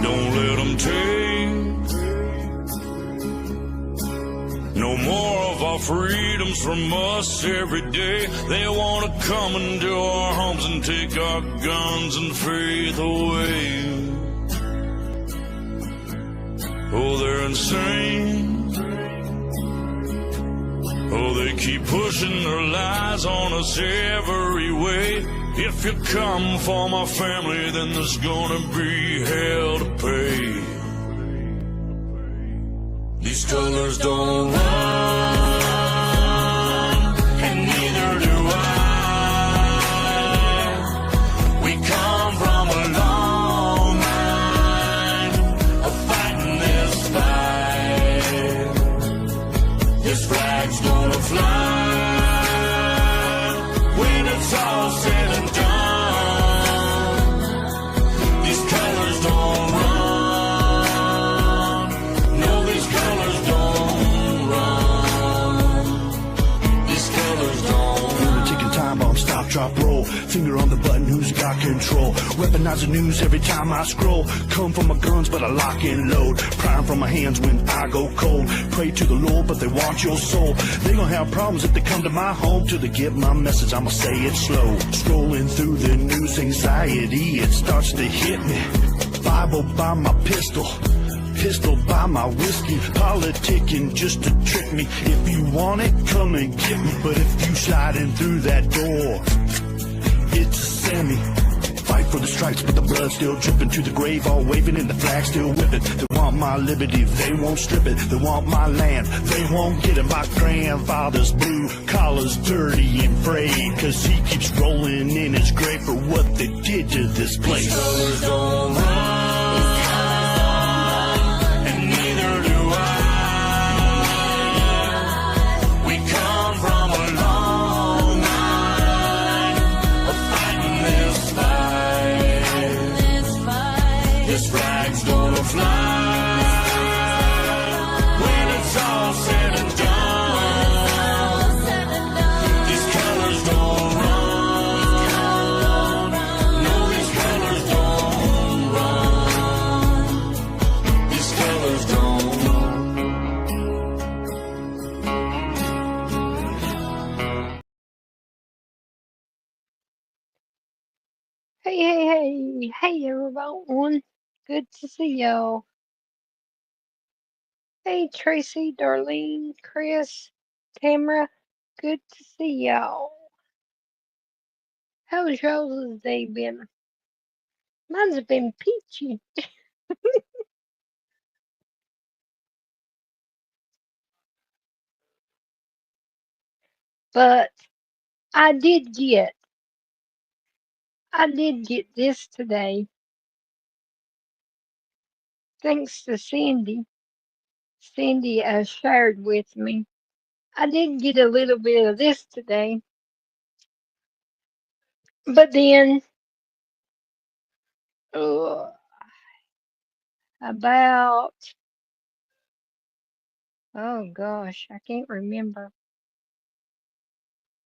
Don't let them take no more of our freedoms from us every day. They want to come into our homes and take our guns and faith away. Oh, they're insane. Oh, they keep pushing their lies on us every way. If you come for my family, then there's gonna be hell to pay. These colors don't run, and neither do I. We come from a long line of fighting this fight. This flag's gonna fly when it's all said and done. These colors don't run. No, these colors don't run. These colors don't run. Ticking time bomb, stop, drop, roll. Finger on the button, who's got control? Weaponize the news every time I scroll. Come for my guns, but I lock and load. Prime from my hands when I go cold. Pray to the Lord, but they want your soul. They gonna have problems if they come to my home. Till they get my message, I'ma say it slow. Scrolling through the news, anxiety, it starts to hit me. Bible by my pistol by my whiskey. Politicking just to trick me. If you want it, come and get me. But if you sliding through that door, it's a semi. Fight for the stripes, but the blood still dripping to the grave, all waving and the flag still whipping. They want my liberty, they won't strip it. They want my land, they won't get it. My grandfather's blue collar's dirty and frayed, cause he keeps rolling in his grave for what they did to this place. These colors don't run. This flag's gonna fly when it's all said and done. These colors don't run. No, these colors don't run. These colors don't Hey, everyone. Good to see y'all. Hey, Tracy, Darlene, Chris, Tamara. Good to see y'all. How's y'all's day been? Mine's been peachy. But I did get this today. Thanks to Sandy. Sandy shared with me. I did get a little bit of this today. But then, about, oh gosh, I can't remember.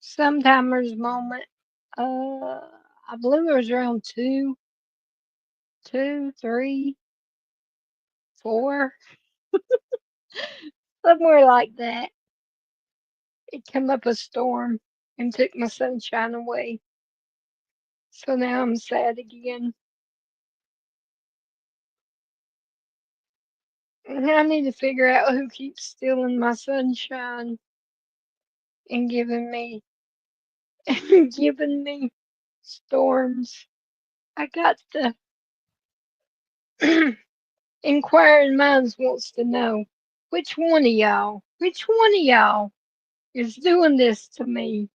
Sometimers moment, I believe it was around 3, 4, somewhere like that. It came up a storm and took my sunshine away. So now I'm sad again. And I need to figure out who keeps stealing my sunshine and giving me giving me storms. I got the inquiring minds wants to know which one of y'all is doing this to me,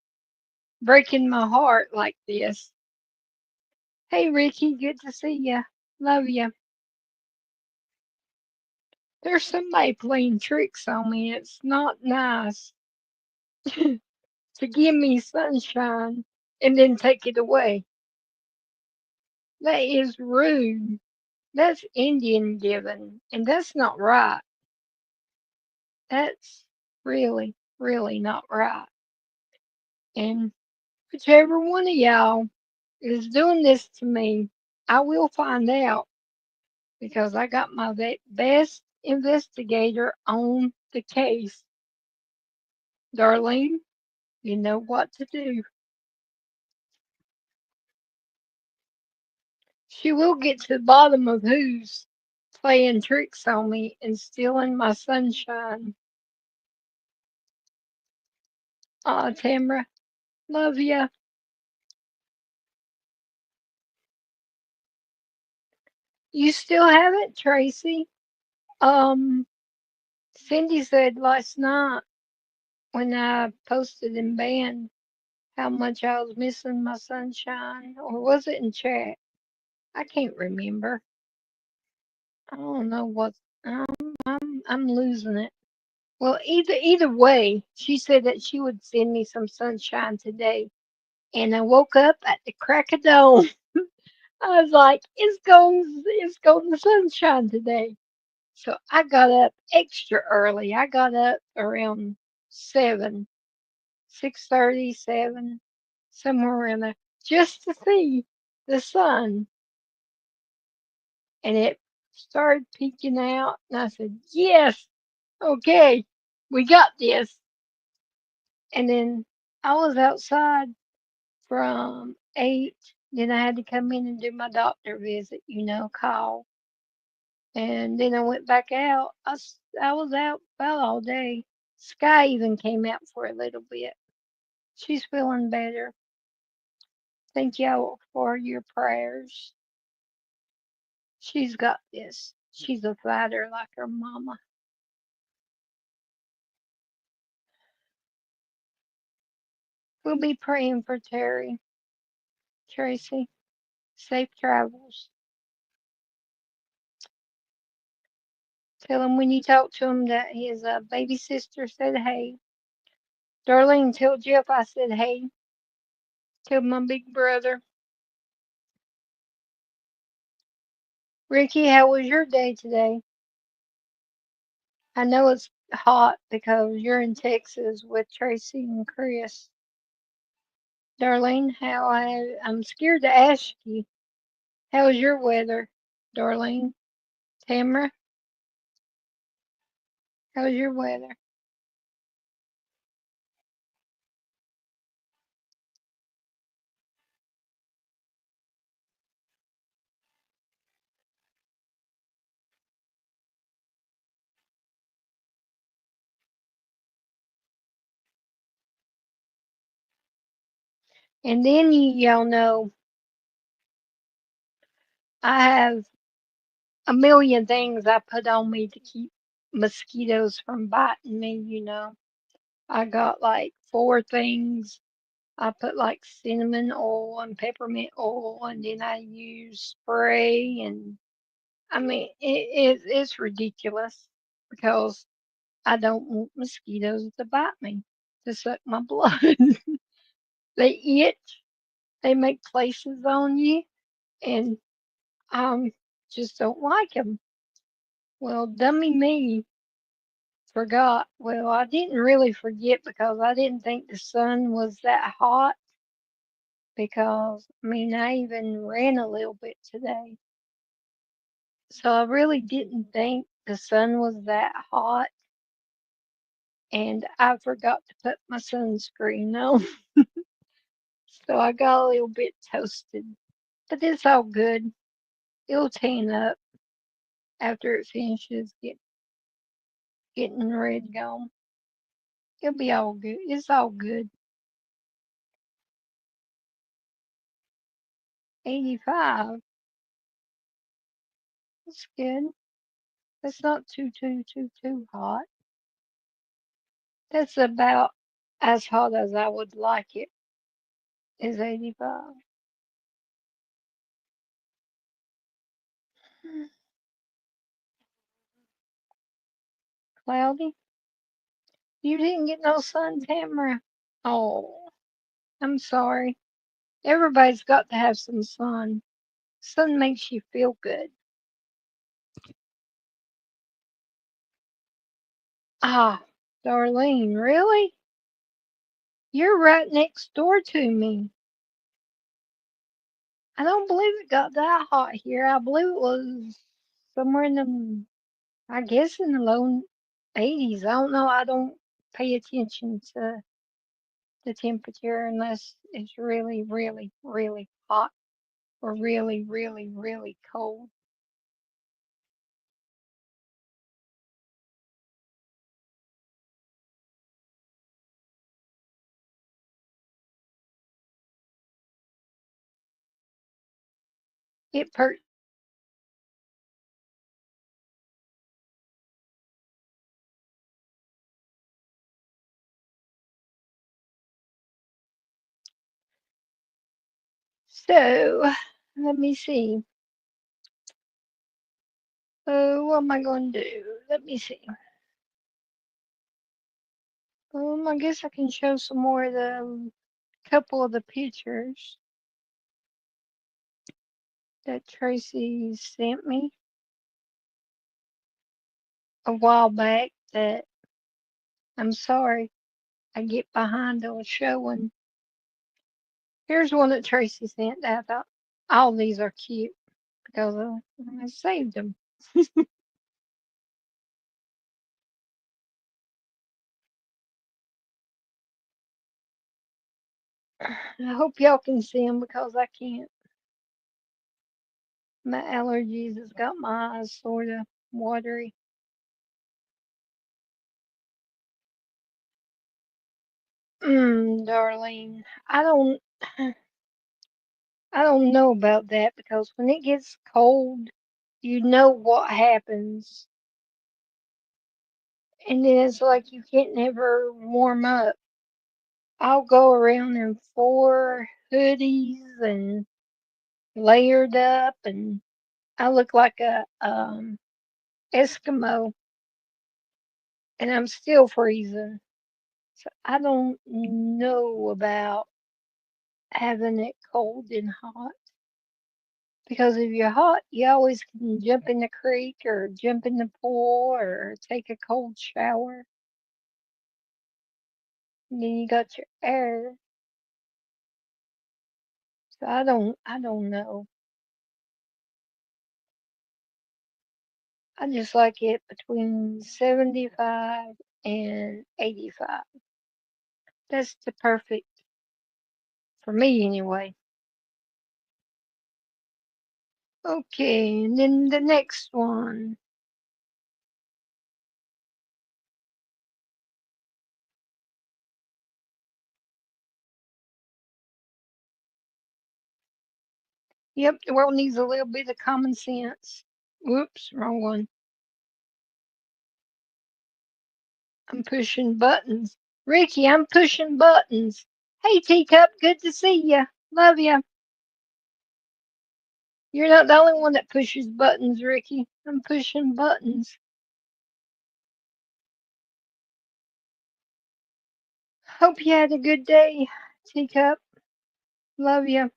breaking my heart like this. Hey Ricky, good to see ya. Love ya. There's somebody playing tricks on me. It's not nice to give me sunshine and then take it away. That is rude. That's Indian giving, and that's not right. That's really, really not right. And whichever one of y'all is doing this to me, I will find out. because I got my best investigator on the case. Darlene, you know what to do. She will get to the bottom of who's playing tricks on me and stealing my sunshine. Aw, Tamara, love ya. You still have it, Tracy? Um, Cindy said last night when I posted in band how much I was missing my sunshine, or was it in chat? I can't remember. I don't know what. I'm losing it. Well, either way, she said that she would send me some sunshine today, and I woke up at the crack of dawn. I was like, it's going to sunshine today. So I got up extra early. I got up around 7, 6:30, 7, somewhere around there, just to see the sun. And it started peeking out, and I said, "Yes, okay, we got this." And then I was outside from 8. Then I had to come in and do my doctor visit, call. And then I went back out. I was out about all day. Sky even came out for a little bit. She's feeling better. Thank y'all for your prayers. She's got this. She's a fighter like her mama. We'll be praying for Terry. Tracy, safe travels. Tell him when you talk to him that his baby sister said hey. Darlene, tell Jeff I said hey. Tell my big brother. Ricky, how was your day today? I know it's hot because you're in Texas with Tracy and Chris. Darlene, I'm scared to ask you. How's your weather, Darlene? Tamara, how's your weather? And then y'all know I have a million things I put on me to keep mosquitoes from biting me. I got like 4 things. I put like cinnamon oil and peppermint oil, and then I use spray. And I mean, it's ridiculous because I don't want mosquitoes to bite me, to suck my blood. They itch, they make places on you, and I just don't like them. Well, dummy me forgot. Well, I didn't really forget because I didn't think the sun was that hot. Because, I mean, I even ran a little bit today. So I really didn't think the sun was that hot. And I forgot to put my sunscreen on. So I got a little bit toasted. But it's all good. It'll tan up after it finishes getting ready to go. It'll be all good. It's all good. 85. That's good. That's not too hot. That's about as hot as I would like it, is 85. Cloudy? You didn't get no sun, Tamara? Oh, I'm sorry. Everybody's got to have some sun. Sun makes you feel good. Ah, Darlene, really? You're right next door to me. I don't believe it got that hot here. I believe it was somewhere in the, I guess in the low 80s. I don't know. I don't pay attention to the temperature unless it's really, really, really hot or really, really, really cold. It per So let me see. What am I going to do? Let me see. I guess I can show some more of the couple of the pictures that Tracy sent me a while back that I'm sorry I get behind on showing. Here's one that Tracy sent that I thought all these are cute because I saved them. I hope y'all can see them because I can't. My allergies has got my eyes sort of watery. Darling, I don't know about that because when it gets cold, you know what happens. And then it's like you can't never warm up. I'll go around in 4 hoodies and layered up and I look like a Eskimo and I'm still freezing. So I don't know about having it cold and hot. Because if you're hot, you always can jump in the creek or jump in the pool or take a cold shower. And then you got your air. So I don't know. I just like it between 75 and 85. That's the perfect for me anyway. Okay, and then the next one. Yep, the world needs a little bit of common sense. Whoops, wrong one. I'm pushing buttons. Ricky, I'm pushing buttons. Hey, Teacup, good to see ya. Love ya. You're not the only one that pushes buttons, Ricky. I'm pushing buttons. Hope you had a good day, Teacup. Love ya.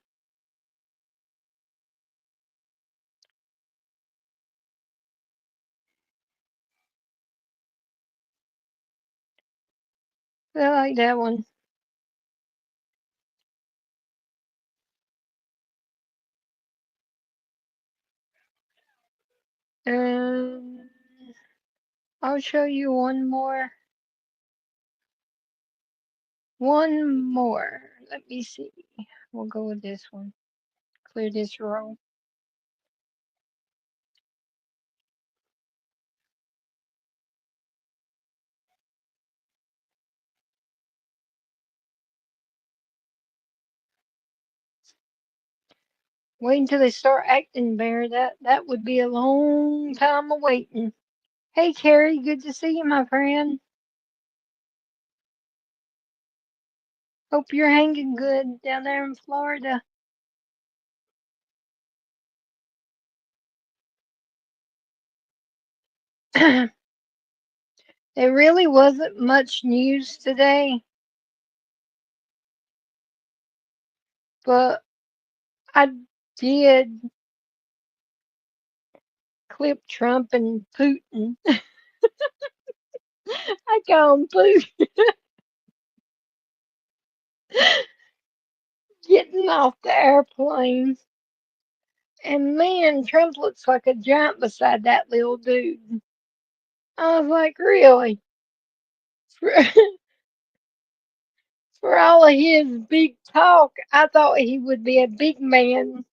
I like that one. Um, I'll show you one more. One more. Let me see. We'll go with this one. Clear this row. Wait until they start acting bear. That would be a long time of waiting. Hey, Carrie, good to see you, my friend. Hope you're hanging good down there in Florida. There really wasn't much news today, but I did clip Trump and Putin. I call him Putin getting off the airplane. And man, Trump looks like a giant beside that little dude. I was like, really? For, for all of his big talk, I thought he would be a big man,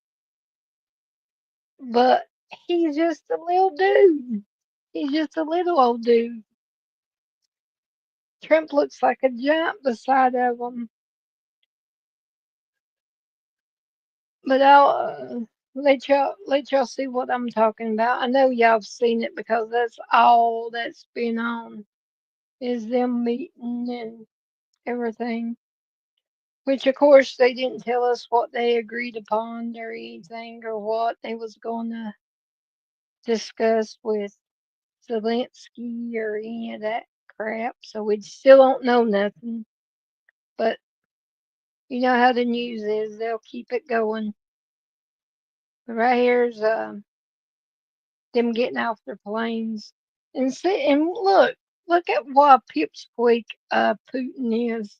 but he's just a little dude. He's just a little old dude. Trump looks like a giant beside of him. But I'll let y'all see what I'm talking about. I know y'all have seen it because that's all that's been on is them meeting and everything. Which of course they didn't tell us what they agreed upon or anything or what they was going to discuss with Zelensky or any of that crap. So we still don't know nothing. But you know how the news is; they'll keep it going. But right here's them getting off their planes and see and look at what a pipsqueak Putin is.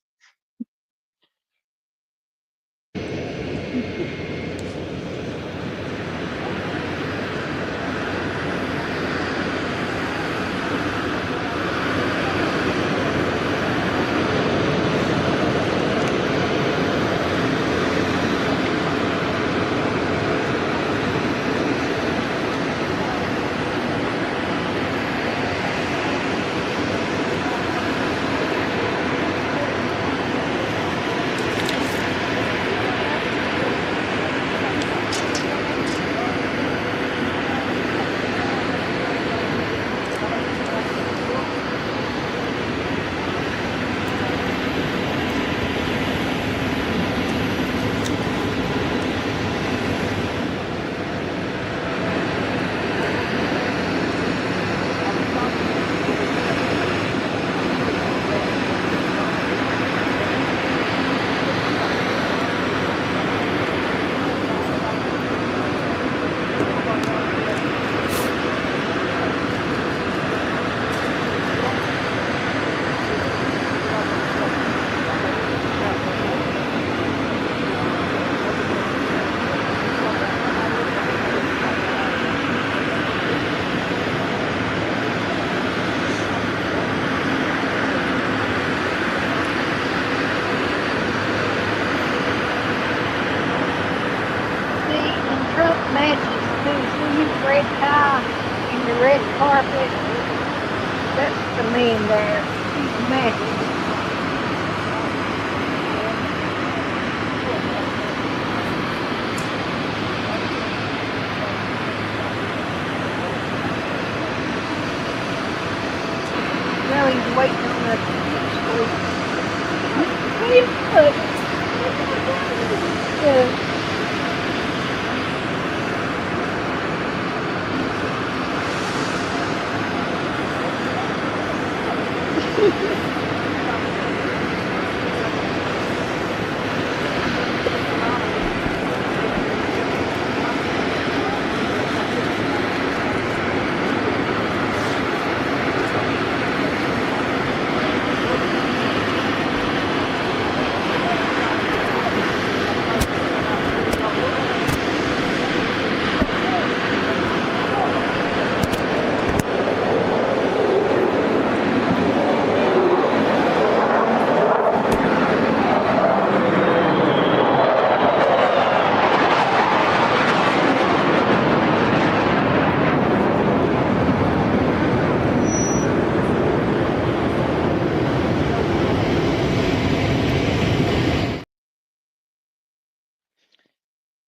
See, and Trump matches too. See his red tie and the red carpet. That's the man there. He's matching. Now he's waiting on the pipsqueak. Hey, look how dumb he is.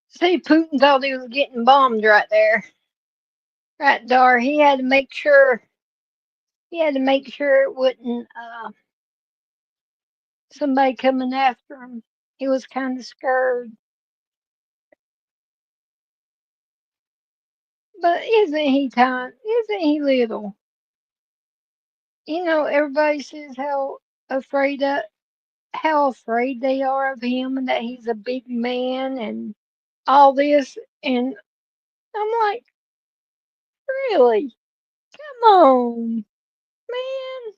See, Putin thought he was getting bombed right there. Right, Dar. He had to make sure it wasn't somebody coming after him. He was kind of scared. But isn't he tiny? Isn't he little? You know, everybody says how afraid they are of him and that he's a big man and all this. And I'm like, really? Come on, man.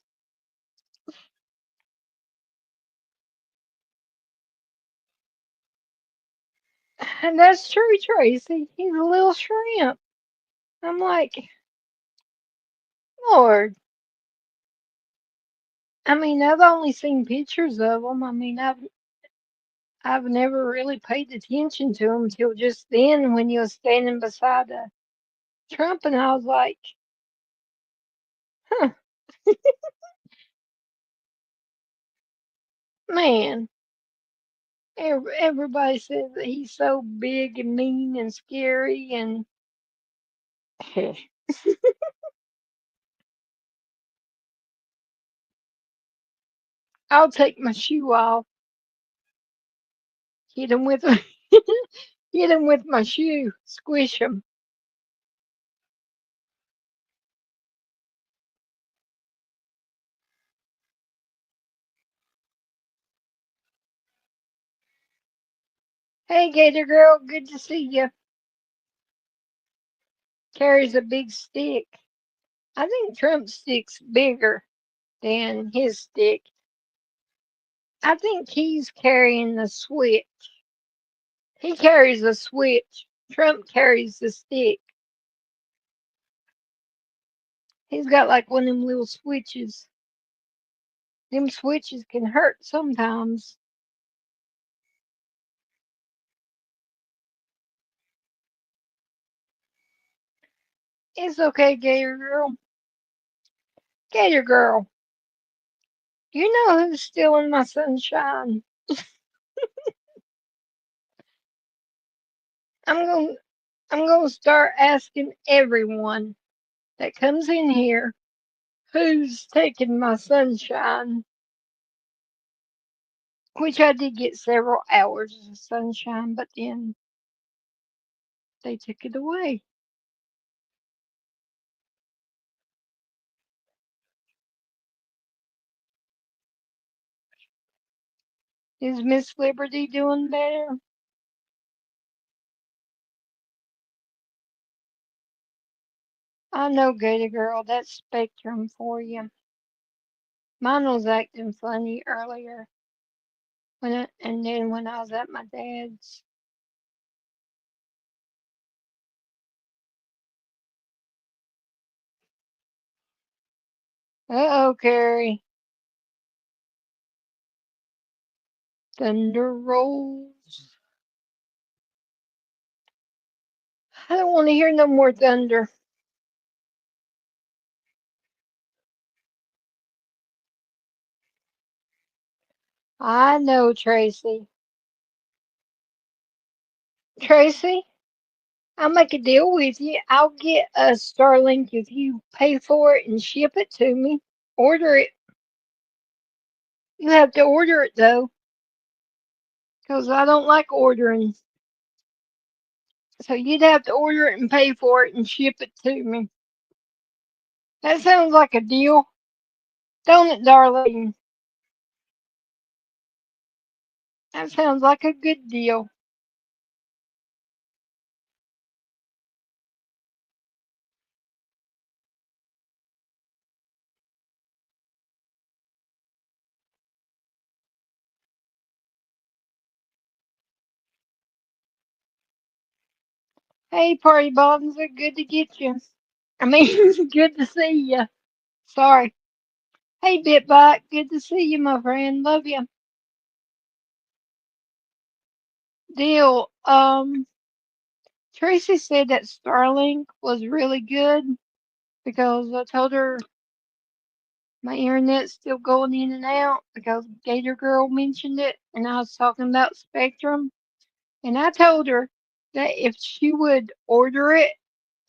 And that's true, Tracy. He's a little shrimp. I'm like, Lord. I mean, I've only seen pictures of him. I mean, I've never really paid attention to him till just then when he was standing beside Trump, and I was like, huh, man. Everybody says that he's so big and mean and scary, and I'll take my shoe off, hit him with hit him with my shoe, squish him. Hey, Gator Girl, good to see you. Carries a big stick. I think Trump's stick's bigger than his stick. I think he's carrying the switch. He carries the switch. Trump carries the stick. He's got like one of them little switches. Them switches can hurt sometimes. It's okay, Gator Girl. Gator Girl, you know who's stealing my sunshine? I'm going I'm going to start asking everyone that comes in here who's taking my sunshine, which I did get several hours of sunshine, but then they took it away. Is Miss Liberty doing better? I know, Gator Girl, that's Spectrum for you. Mine was acting funny earlier, and then when I was at my dad's. Uh-oh, Carrie. Thunder rolls. I don't want to hear no more thunder. I know, Tracy. Tracy, I'll make a deal with you. I'll get a Starlink if you pay for it and ship it to me. Order it. You have to order it though, 'cause I don't like ordering. So you'd have to order it and pay for it and ship it to me. That sounds like a deal, don't it, darling? That sounds like a good deal. Hey, Party Bonza, good to get you. I mean, good to see you. Sorry. Hey, Bitbot, good to see you, my friend. Love you. Deal. Tracy said that Starlink was really good because I told her my internet's still going in and out because Gator Girl mentioned it, and I was talking about Spectrum. And I told her that if she would order it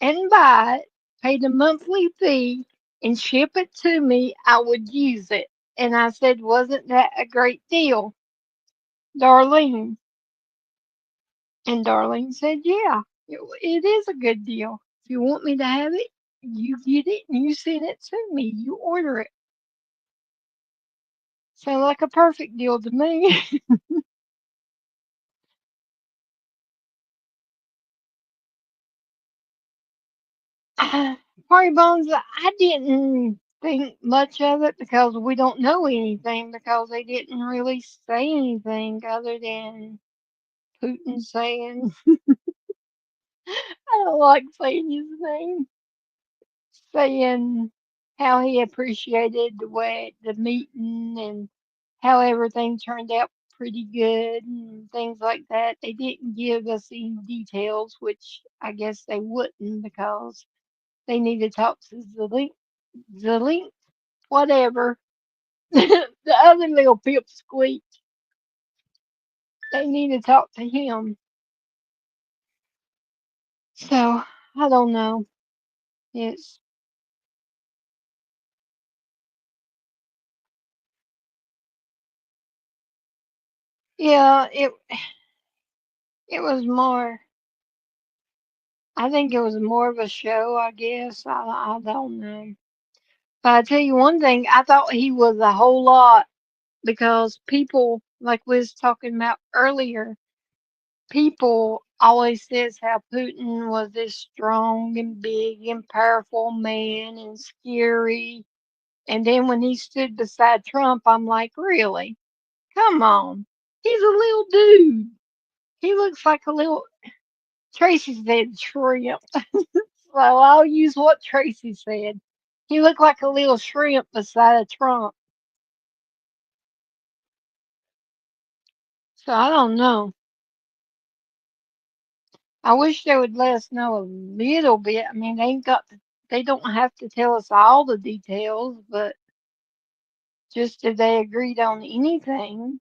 and buy it, pay the monthly fee, and ship it to me, I would use it. And I said, wasn't that a great deal, Darlene? And Darlene said, yeah, it is a good deal. If you want me to have it, you get it and you send it to me. You order it. Sounds like a perfect deal to me. Party Bones, I didn't think much of it because we don't know anything because they didn't really say anything other than Putin saying, I don't like saying his name, saying how he appreciated the meeting and how everything turned out pretty good and things like that. They didn't give us any details, which I guess they wouldn't because they need to talk to the link, whatever. The other little pipsqueak. They need to talk to him. So I don't know. It's yeah. It was more. I think it was more of a show. I guess I don't know. But I tell you one thing. I thought he was a whole lot because people, like we was talking about earlier, people always says how Putin was this strong and big and powerful man and scary. And then when he stood beside Trump, I'm like, really? Come on. He's a little dude. He looks like a little, Tracy said shrimp. So I'll use what Tracy said. He looked like a little shrimp beside a Trump. So I don't know. I wish they would let us know a little bit. I mean, they don't have to tell us all the details, but just if they agreed on anything,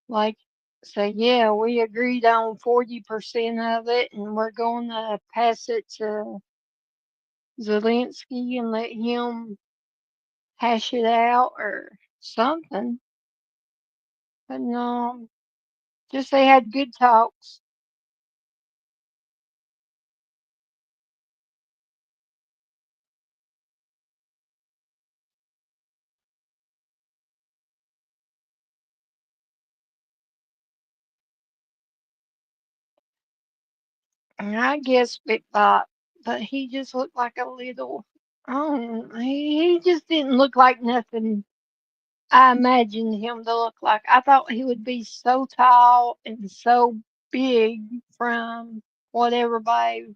like say, yeah, we agreed on 40% of it and we're going to pass it to Zelensky and let him hash it out or something. But no, just they had good talks. And I guess Big Bot, but he just looked like a little. Oh, he just didn't look like nothing I imagined him to look like. I thought he would be so tall and so big from what everybody,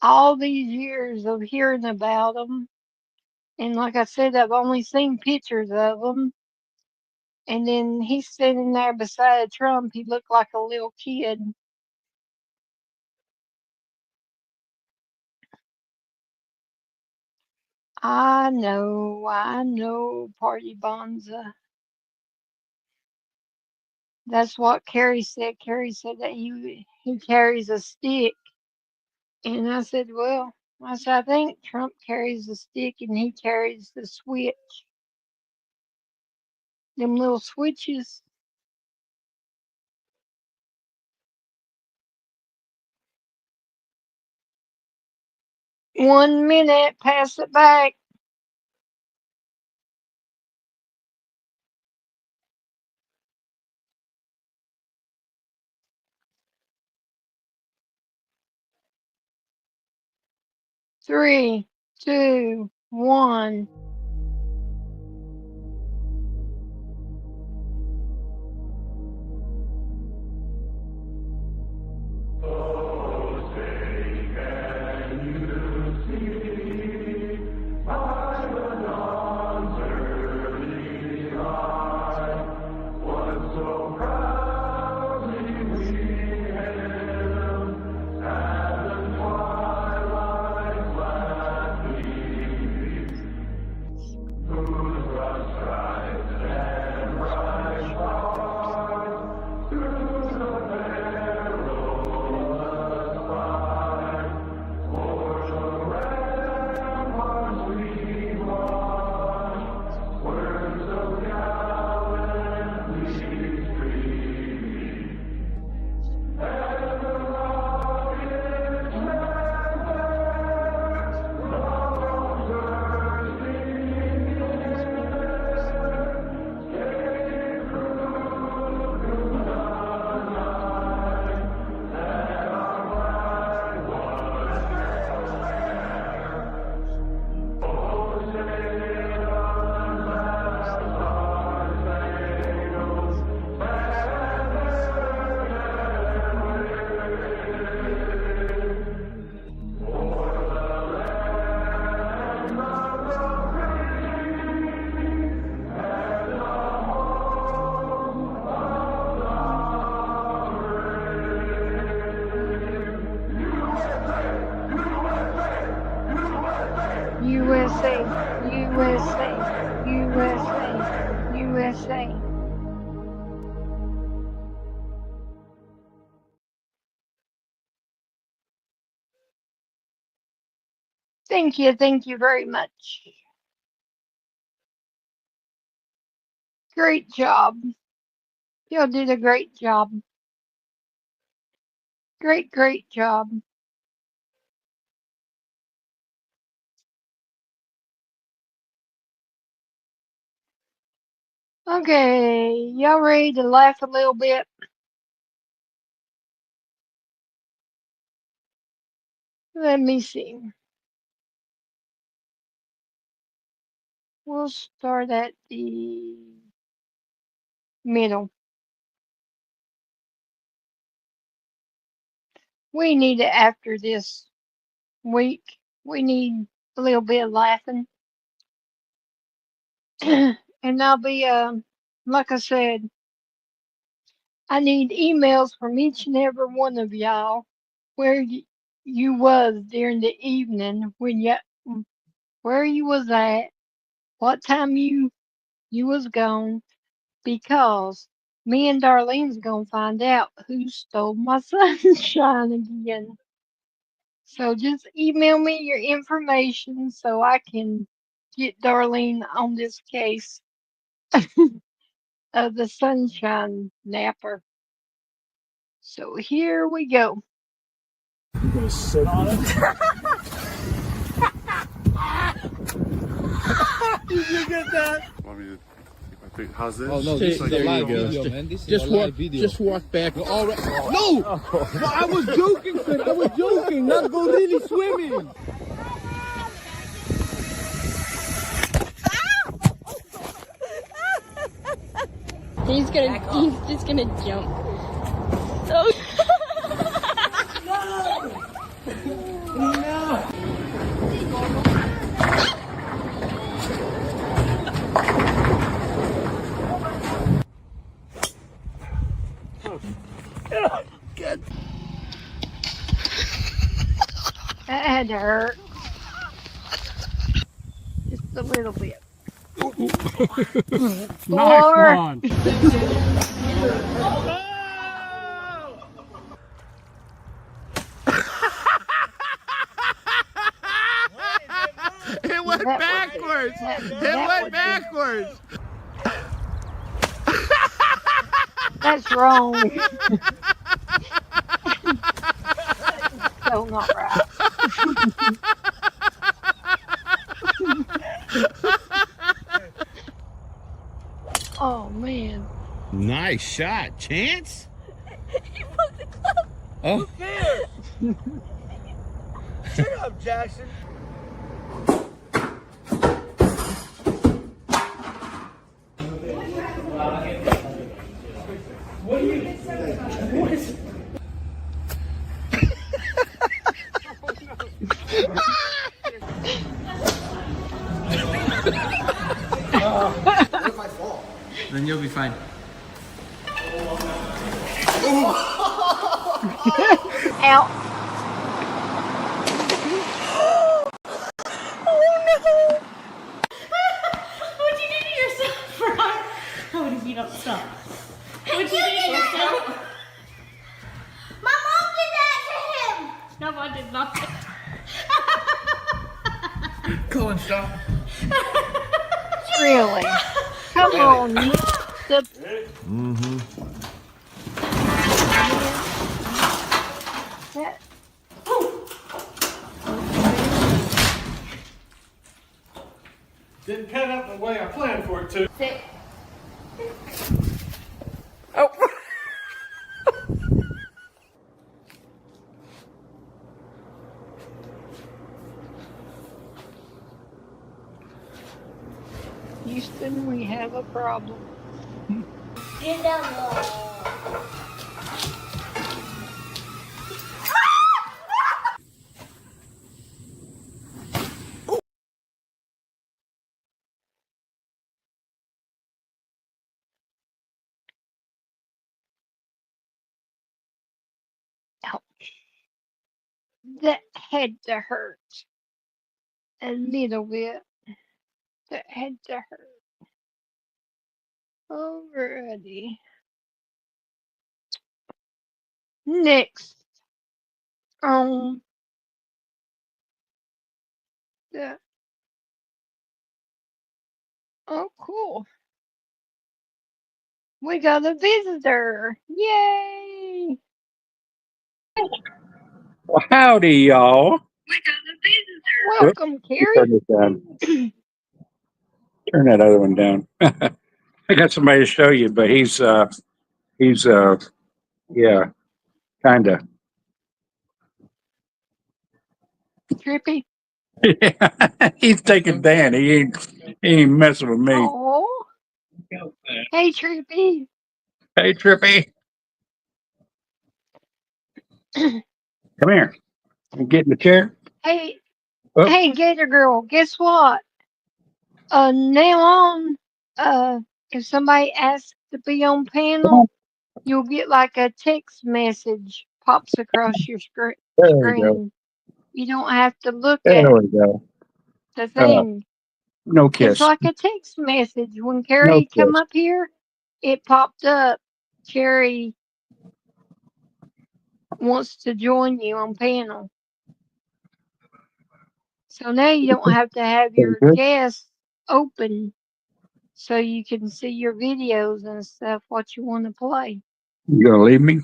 all these years of hearing about him. And like I said, I've only seen pictures of him. And then he's sitting there beside Trump. He looked like a little kid. I know, Party Bonza. That's what Carrie said. Carrie said that he carries a stick. And I said, well, I think Trump carries the stick and he carries the switch. Them little switches. 1 minute, pass it back. Three, two, one. USA, USA, USA, USA. Thank you very much. Great job. You did a great job. Great job. Okay, y'all ready to laugh a little bit? Let me see. We'll start at the middle. We need it after this week. We need a little bit of laughing. And I'll be, like I said, I need emails from each and every one of y'all where you was during the evening when where you was at, what time you was gone, because me and Darlene's gonna find out who stole my sunshine again. So just email me your information so I can get Darlene on this case of the sunshine napper. So here we go. I'm gonna sit on it. Did you get that? Want me to take my pic? How's this? Oh no, this is a live video, man. This is a live video. Just walk back. All right. No! I was joking, sir. I was joking. Not go really swimming. He's just gonna jump. Oh. That had to hurt. Just a little bit. Nice one. It went backwards. It went backwards. That's wrong. So not right. Oh man. Nice shot, Chance. Oh. Shut up, Jackson. Then you'll be fine. Out. What'd you do to yourself, Ron? How did you not stop? What'd you do to yourself? My mom did that to him! No, I did not. Colin, stop. Really? Come on. That, Didn't pan out the way I planned for it to. Sit. Houston, we have a problem. Get down low. Ouch. That had to hurt. a little bit. That had to hurt. Alrighty. Next on the oh cool. We got a visitor. Yay! Well, howdy, y'all. Whoops, Welcome, let me Carrie. turn this down. Turn that other one down. I got somebody to show you, but he's yeah, kinda. Trippy. He's taking Dan. He ain't messing with me. Oh, hey, Trippy. Hey, Trippy, come here. You get in the chair. Hey, Oh, hey, Gator Girl. Guess what? Now on, if somebody asks to be on come on. panel, you'll get like a text message pops across your There we go. screen. You don't have to look There at we go. the Uh, thing. no It's kiss. like a text message. When No Carrie come kiss. up here, it popped up. Carrie wants to join you on panel. So now you don't have to have Very your good. guests open so you can see your videos and stuff, what you want to play. You gonna leave me?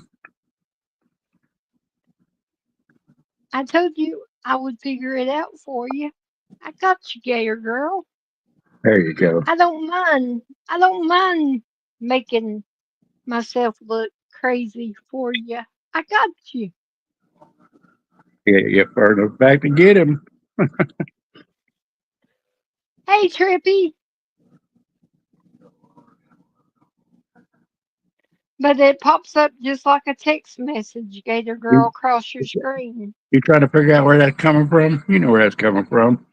I told you I would figure it out for you. I got you, Gator Girl. There you go. I don't mind. I don't mind making myself look crazy for you. I got you. Yeah, you get far enough back to get him. Hey, Trippy. But it pops up just like a text message, Gator Girl, You, across your screen. you trying to figure out where that's coming from? You know where that's coming from.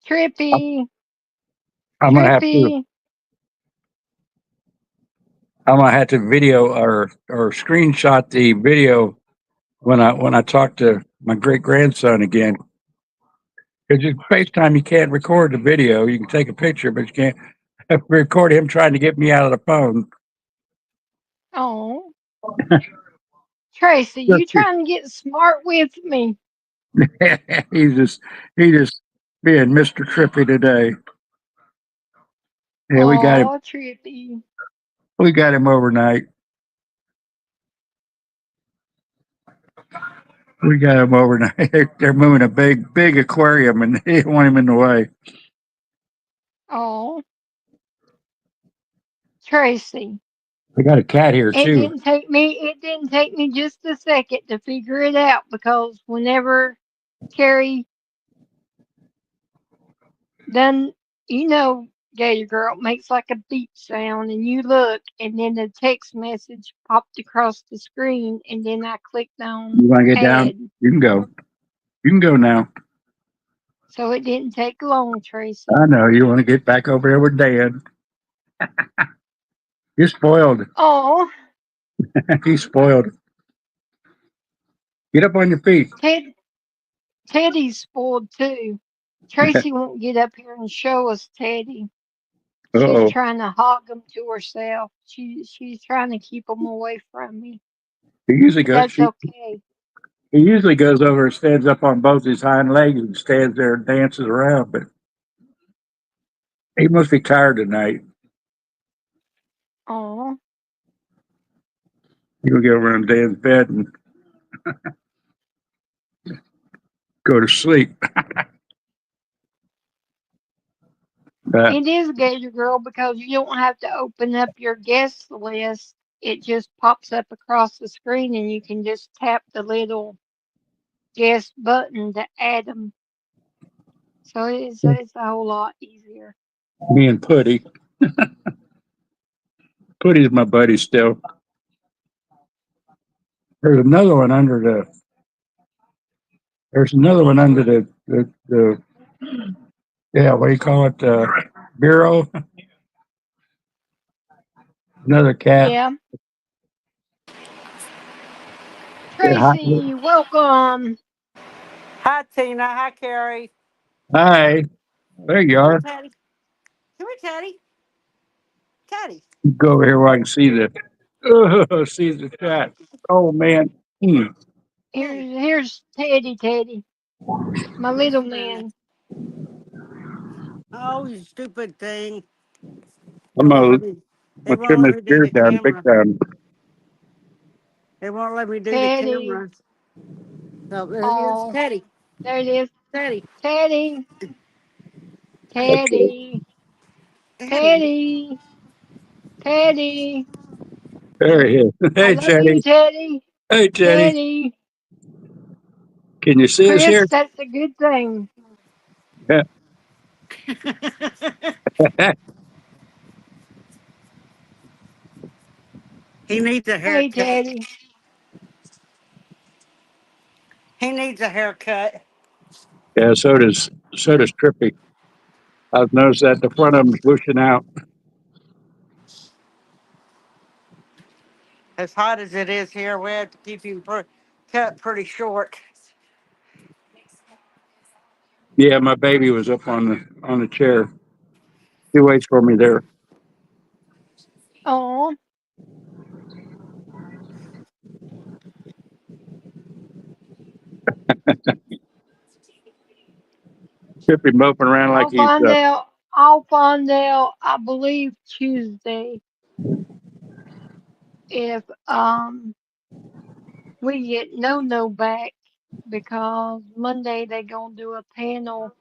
Trippy. I'm gonna have to. Trippy. I'm gonna have to video or screenshot the video when I talk to my great grandson again. Because you FaceTime, you can't record the video. You can take a picture, but you can't record him trying to get me out of the phone. Oh, Tracy, you Just- trying to get smart with me? he's just he just being Mr. Trippy today. Yeah, Oh, Trippy. we got him overnight. We got him overnight. They're moving a big aquarium, and they don't want him in the way. Oh, Tracy. We got a cat here too. It didn't take me just a second to figure it out because whenever Carrie done, you know, Gator Girl makes like a beep sound and you look and then the text message popped across the screen and then I clicked on You want to get down? add. You can go. You can go now. So it didn't take long, Tracy. I know you want to get back over there with Dan. You're spoiled. Oh, He's spoiled. Get up on your feet. Ted Teddy's spoiled too. Tracy won't get up here and show us Teddy. She's Uh-oh. trying to hog him to herself. She's trying to keep him away from me, He usually but goes. that's okay. He usually goes over and stands up on both his hind legs and stands there and dances around. But he must be tired tonight. Oh, He'll get over on Dan's bed and go to sleep. But it is Gator Girl because you don't have to open up your guest list. It just pops up across the screen and you can just tap the little guest button to add them. So it's a whole lot easier. me and Putty's my buddy still. There's another one under the. There's another one under the yeah. What do you call it? Bureau. Another cat. Yeah. Yeah, Tracy, welcome. Hi, Tina. Hi, Carrie. Hi. There you Come here, are. Teddy. Come here, Teddy. Teddy. Go over here where I can see see the chat. Oh man. Hmm. Teddy. Here's Teddy, my little man. Oh, you stupid thing. They I'm won't gonna, let me. They won't trim let this me do the beard down big camera. time. They won't let me do the Teddy. camera. So here's Oh, Teddy. there it is. Teddy. Teddy, Okay. Teddy, Teddy. Teddy, Teddy. There he is. I Hey love you, Teddy. Teddy. Hey Teddy. Teddy. Can you see us Chris, here? that's a good thing. Yeah. He needs a Hey, haircut. Teddy. He needs a haircut. Yeah, so does Trippy. I've noticed that the front of them's bushing out. As hot as it is here, we have to keep him cut pretty short. Yeah, my baby was up on the chair. He waits for me there. Oh, Trippy moping around like I'll he's find out. I'll find out, I believe Tuesday, if we get no back, because Monday they gonna do a panel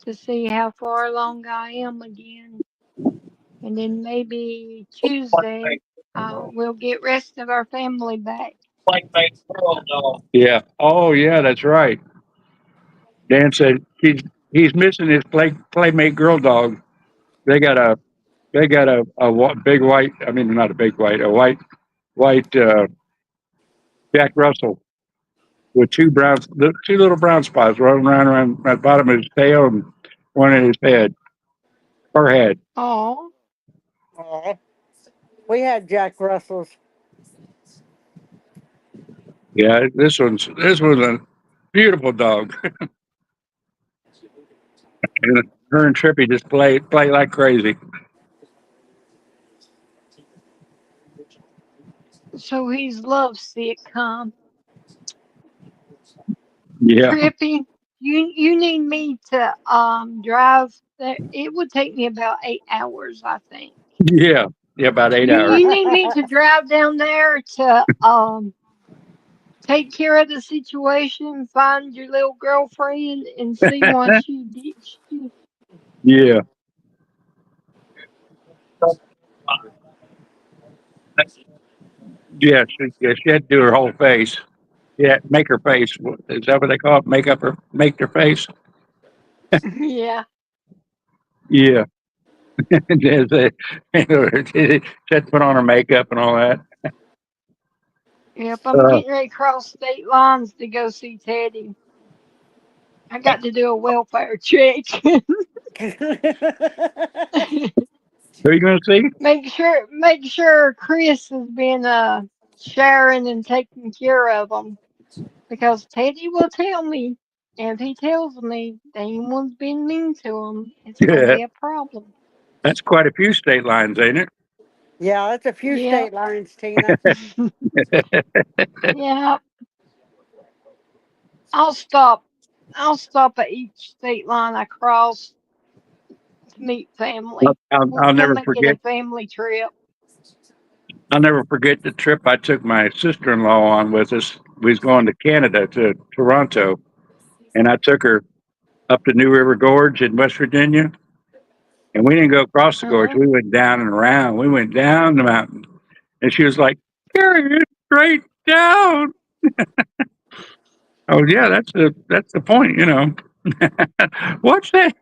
to see how far along I am again. And then maybe Tuesday we'll get rest of our family back. yeah. Oh yeah, that's right. Dan said he's missing his playmate girl dog. They got a big white. I mean, not a big white. A white Jack Russell with two little brown spots running around at the bottom of his tail and one in his head or head. Oh, Aw. We had Jack Russells. Yeah, this one's a beautiful dog. And her and Trippy just play like crazy. so he's lovesick, huh? Yeah, Trippy, you need me to drive there. It would take me about 8 hours, I think. yeah, yeah. About 8 hours. You need me to drive down there to take care of the situation, find your little girlfriend, and see why she ditched you. Yeah, yeah. She had to do her whole face. Yeah, make her face. Is that what they call it? Make their face. Yeah. Yeah. Just, she had to put on her makeup and all that. Yep, I'm Uh, getting ready to cross state lines to go see Teddy. I got to do a welfare check. who are you going to see? Make sure Chris has been sharing and taking care of them, because Teddy will tell me. And if he tells me that anyone's been mean to him, it's gonna Yeah, be a problem. that's quite a few state lines, ain't it? Yeah, that's a few Yep. state lines, Tina. Yeah. I'll stop. I'll stop at each state line I cross to meet I'll, family. I'll, We'll I'll come never and get forget. a family trip. I'll never forget the trip I took my sister-in-law on with us. We was going to Canada to Toronto, and I took her up to New River Gorge in West Virginia, and we didn't go across the gorge. Uh-huh. We went down and around. We went down the mountain, and she was like, "Carry it straight down." Oh yeah, that's the point, you know. What's that?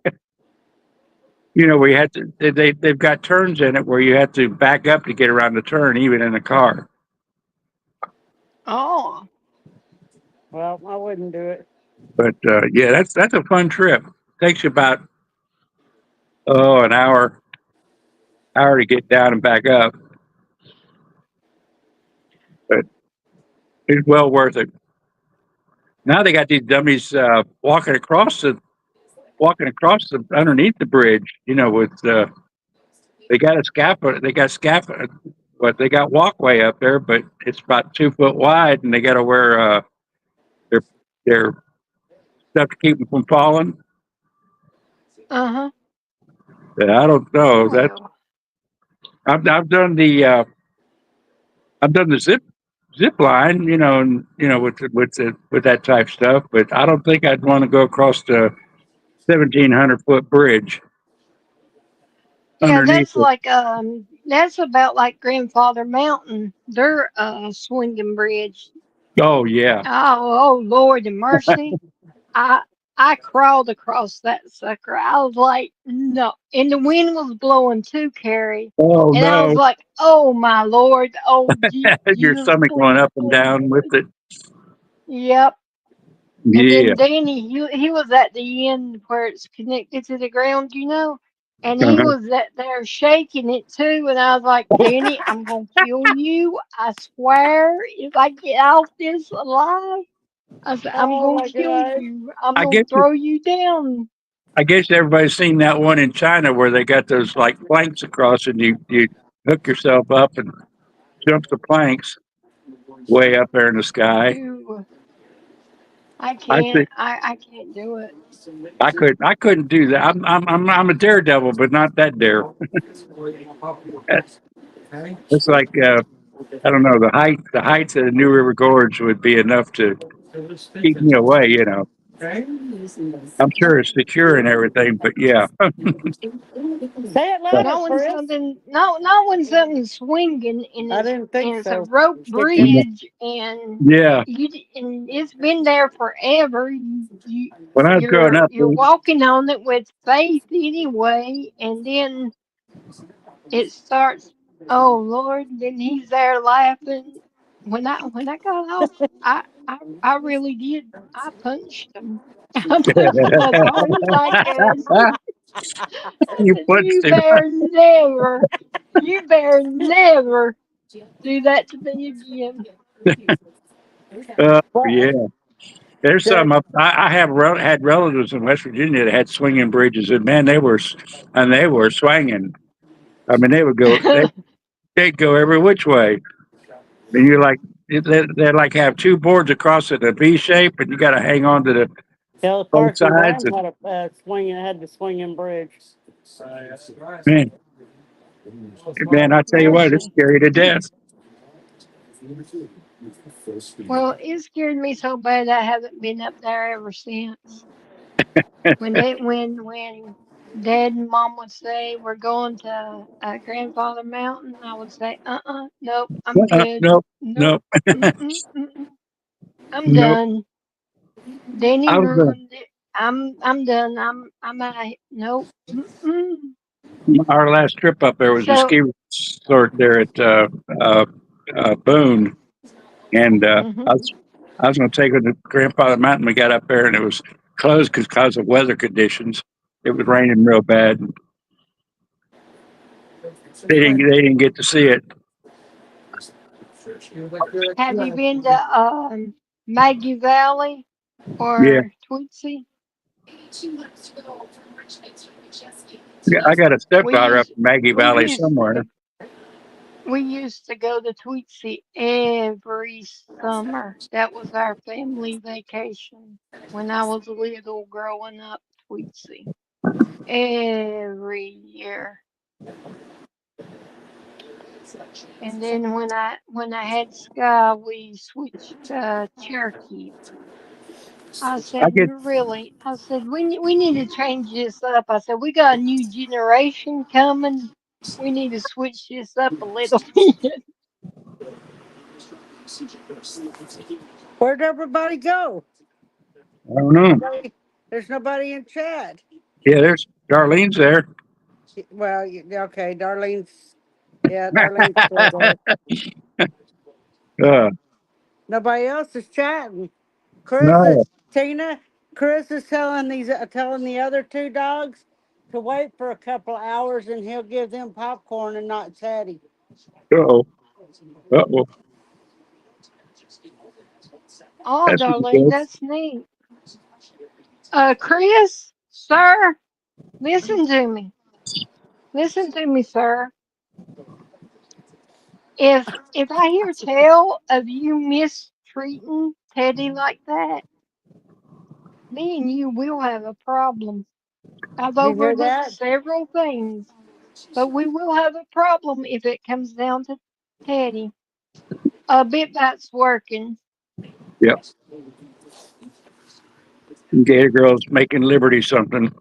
You know, we had to. They've got turns in it where you have to back up to get around the turn, even in a car. Oh. Well, I wouldn't do it. But yeah, that's a fun trip. Takes you about an hour to get down and back up, but it's well worth it. Now they got these dummies walking across walking across underneath the bridge. You know, with they got a scaffold. They got scaffold. But they got walkway up there, but it's about 2 foot wide, and they got to wear their their stuff to keep them from falling. Uh-huh. But I don't know. Well, I've done the zip line, you know, and you know with that type stuff. But I don't think I'd want to go across the 1,700-foot bridge yeah, underneath it. that's about like Grandfather Mountain, their swinging bridge. Oh yeah, Oh Lord and mercy. I I crawled across that sucker. I was like, no. And the wind was blowing too, Carrie. oh And I was no, like, oh my Lord, oh your Jesus, stomach going please, up and please. down with it. Yep. And Yeah. then Danny, he was at the end where it's connected to the ground, and he Uh-huh. was there shaking it too. And I was like, Danny, I'm gonna kill you. I swear, if I get out this alive, I said, I'm Oh gonna my kill god. you. I'm I gonna guess throw you down. I guess everybody's seen that one in China where they got those like planks across, and you hook yourself up and jump the planks way up there in the sky. Ew, I think I can't do it. I couldn't do that. I'm a daredevil, but not that dare. It's like I don't know, the heights of the New River Gorge would be enough to keep me away. You know, I'm sure it's secure and everything, but yeah, Say it louder, Chris. Not when something's swinging and I didn't think it's a so. rope Stick in. bridge and yeah. and it's been there forever. When I was growing up, You're walking on it with faith anyway, and then it starts. Oh Lord! Then he's there laughing. When I got off, I really did. I punched him. I punched him as hard as I could. I you said, punched him. you better never do that to me again. Yeah, Well, there's the, some up. I have had relatives in West Virginia that had swinging bridges, and man, they were swinging. I mean, they'd go every which way. And you're like, they like have two boards across it, a V shape, and you got to hang on to the both Parson sides. Brown And had a had the swinging bridge. man, man, I tell you what, it's Mercy. scary to death. Well, it scared me so bad I haven't been up there ever since. When Dad and Mom would say we're going to Grandfather Mountain, I would say, nope, I'm good. Nope, Nope, nope, I'm nope. done. Danny I was ruined it. I'm done. I'm out. Nope. Mm-mm. our last trip up there was a So, ski resort there at Boone, and mhm. I was going to take her to Grandfather Mountain. We got up there, and it was closed because of weather conditions. It was raining real bad. They didn't get to see it. Have you been to Maggie Valley Yeah, or Tweetsy? yeah, I got a We stepdaughter up used in Maggie we Valley used somewhere. we used to go to Tweetsy every summer. That was our family vacation when I was little growing up. Tweetsy every year. And then when I had Sky, we switched to Cherokee. I I said, get really? I said, we need to change this up. I said, we got a new generation coming. We need to switch this up a little bit. Where'd everybody go? I don't know. There's nobody in chat. Yeah, there's Darlene's there. Well, okay, Darlene's. Yeah, Darlene's still there. uh, Nobody else is chatting. Chris no. is Tina. Chris is telling the other two dogs to wait for a couple of hours, and he'll give them popcorn and not Teddy. Uh-oh. Uh-oh. Oh, That's what it Darlene, is. that's neat. Chris? Sir, listen to me. Listen to me, sir. If I hear tell of you mistreating Teddy like that, me and you will have a problem. I've You hear overlooked that? several things, but we will have a problem if it comes down to Teddy. I bet that's working. Yep. Gator girl's making Liberty something.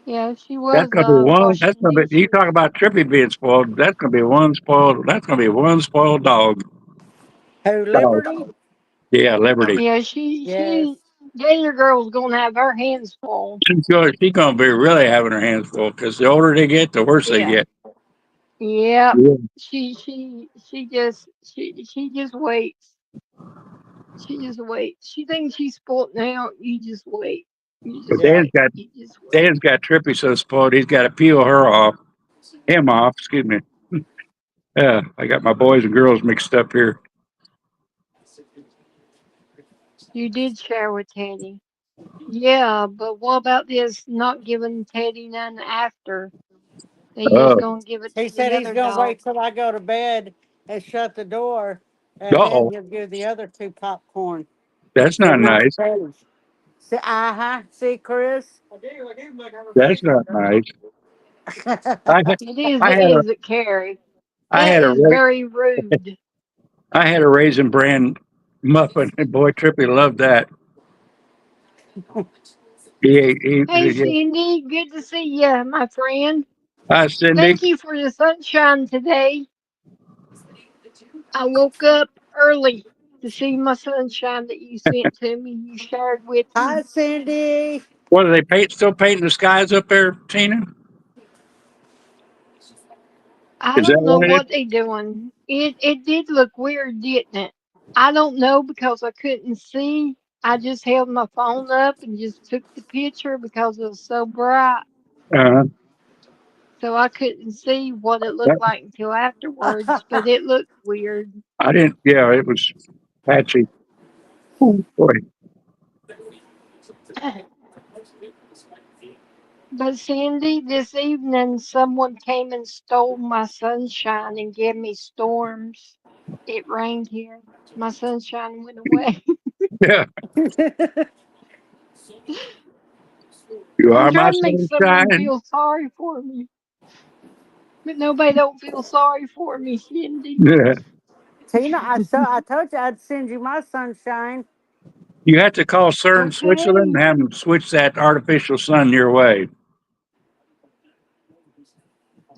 Yeah, she That's was gonna be one. That's washing gonna be. You dishes. talk about Trippy being spoiled. That's gonna be one spoiled. That's gonna be one spoiled dog. Who, Dog. Liberty? Yeah, Liberty. Yeah, Yes. Gator Girl's gonna have her hands full. She's gonna be really having her hands full because the older they get, the worse they Yeah. get. Yep. Yeah. She just waits. She just waits. She thinks she's spoiled now. You just wait. You But just Yeah. wait. You just wait. Dan's got Trippy so spoiled. He's got to peel her off, him off. Excuse me. Yeah, I got my boys and girls mixed up here. You did share with Teddy. Yeah, but what about this not giving Teddy none after? They just Oh, gonna give it He to the said he's other going to dog. wait till I go to bed and shut the door, and then uh-oh. he'll give the other two popcorn. That's But not not nice. Teddy. See, see, Chris? That's not nice. I had, I had a Is it, Carrie? I That had a is ra- very rude. I had a raisin bran muffin, and boy, Trippy loved that. Hey, Yeah. Cindy, good to see you, my friend. Hi, Cindy. Thank you for the sunshine today. I woke up early to see my sunshine that you sent to me, you shared with Hi, me. Cindy. What are they still painting the skies up there, Tina? I Is that don't know what it is? what they doing. It did look weird, didn't it? I don't know because I couldn't see. I just held my phone up and just took the picture because it was so bright. Uh, So I couldn't see what it looked that, like until afterwards, but it looked weird. I didn't. Yeah, it was patchy. Oh, boy. But Sandy, this evening someone came and stole my sunshine and gave me storms. It rained here. My sunshine went away. Yeah, you I'm are my trying to make someone sunshine. feel sorry for me, but nobody don't feel sorry for me, Cindy. Yeah. Tina, I told you I'd send you my sunshine. You have to call CERN Switzerland Okay, and have them switch that artificial sun your way.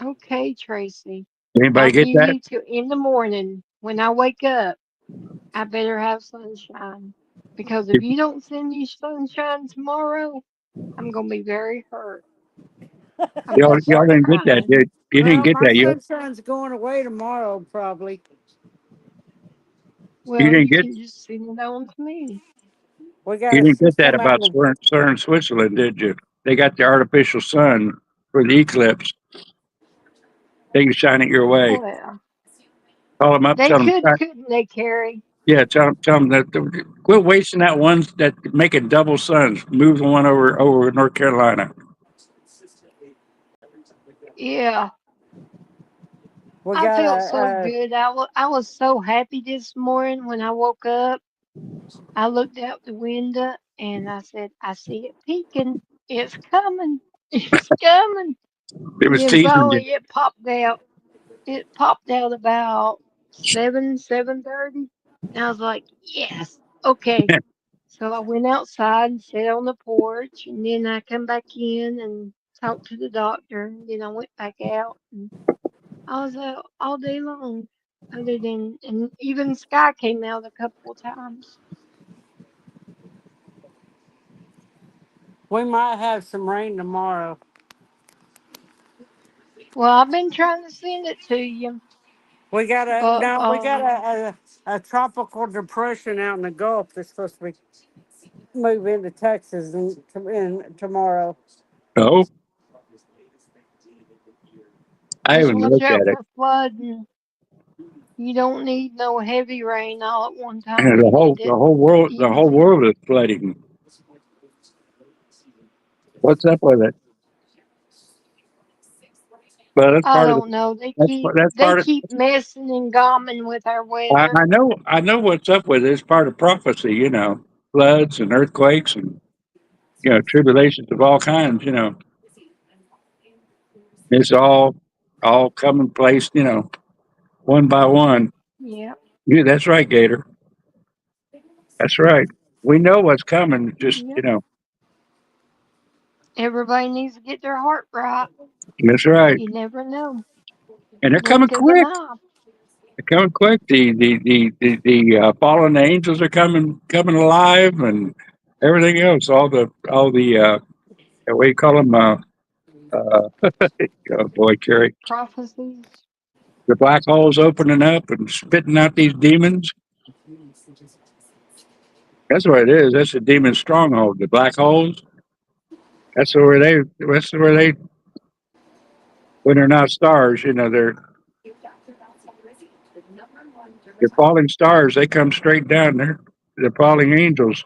okay, Tracy. Anybody I'll get give that? you till in the morning when I wake up. I better have sunshine because if you don't send me sunshine tomorrow, I'm gonna be very hurt. I'm gonna Y'all start didn't get that, crying. did you? Didn't Well, get my that yet. sunshine's going away tomorrow, probably. You Well, didn't you get can just send it on to me. We got you a didn't get that system out about in CERN Switzerland, did you? They got the artificial sun for the eclipse. They can shine it your way. Well, Call them up, they tell them, could, couldn't they, Carrie? yeah, tell them that quit wasting that one that making double suns. Move the one over North Carolina. Yeah, we I got felt so a good. I was so happy this morning when I woke up. I looked out the window and I said, I see it peeking. It's coming. It's coming. It And was then teasing you. finally it popped out. It popped out about 7:30. And I was like, yes, okay. So I went outside and sat on the porch, and then I come back in and talked to the doctor, and then I went back out, and I was out all day long. Other than, and even Sky came out a couple of times. we might have some rain tomorrow. Well, I've been trying to send it to you, We got a but no, we got a tropical depression out in the Gulf that's supposed to be move into Texas in tomorrow. No, I just haven't watch looked out at it. for flooding. You don't need no heavy rain all at one time. And You need the it whole world, the whole easy. world is flooding. What's up with it? But that's I part of the. don't know. They That's keep that's they part of. keep messing and gomming with our weather. I know. I know what's up with it. It's part of prophecy. Floods and earthquakes and tribulations of all kinds. It's all coming place. One by one. Yep, Yeah, that's right, Gator. That's right. We know what's coming. Just yep. Everybody needs to get their heart right. that's right. You never know. And they're coming Blink of an quick. eye. They're coming quick. The fallen angels are coming alive, and everything else. All the what do you call them? Uh, oh boy, Carrie, Prophecies. the black holes opening up and spitting out these demons. That's what it is. That's the demon stronghold. The black holes. That's where they. That's where they. When they're not stars, they're falling stars. They come straight down. They're falling angels.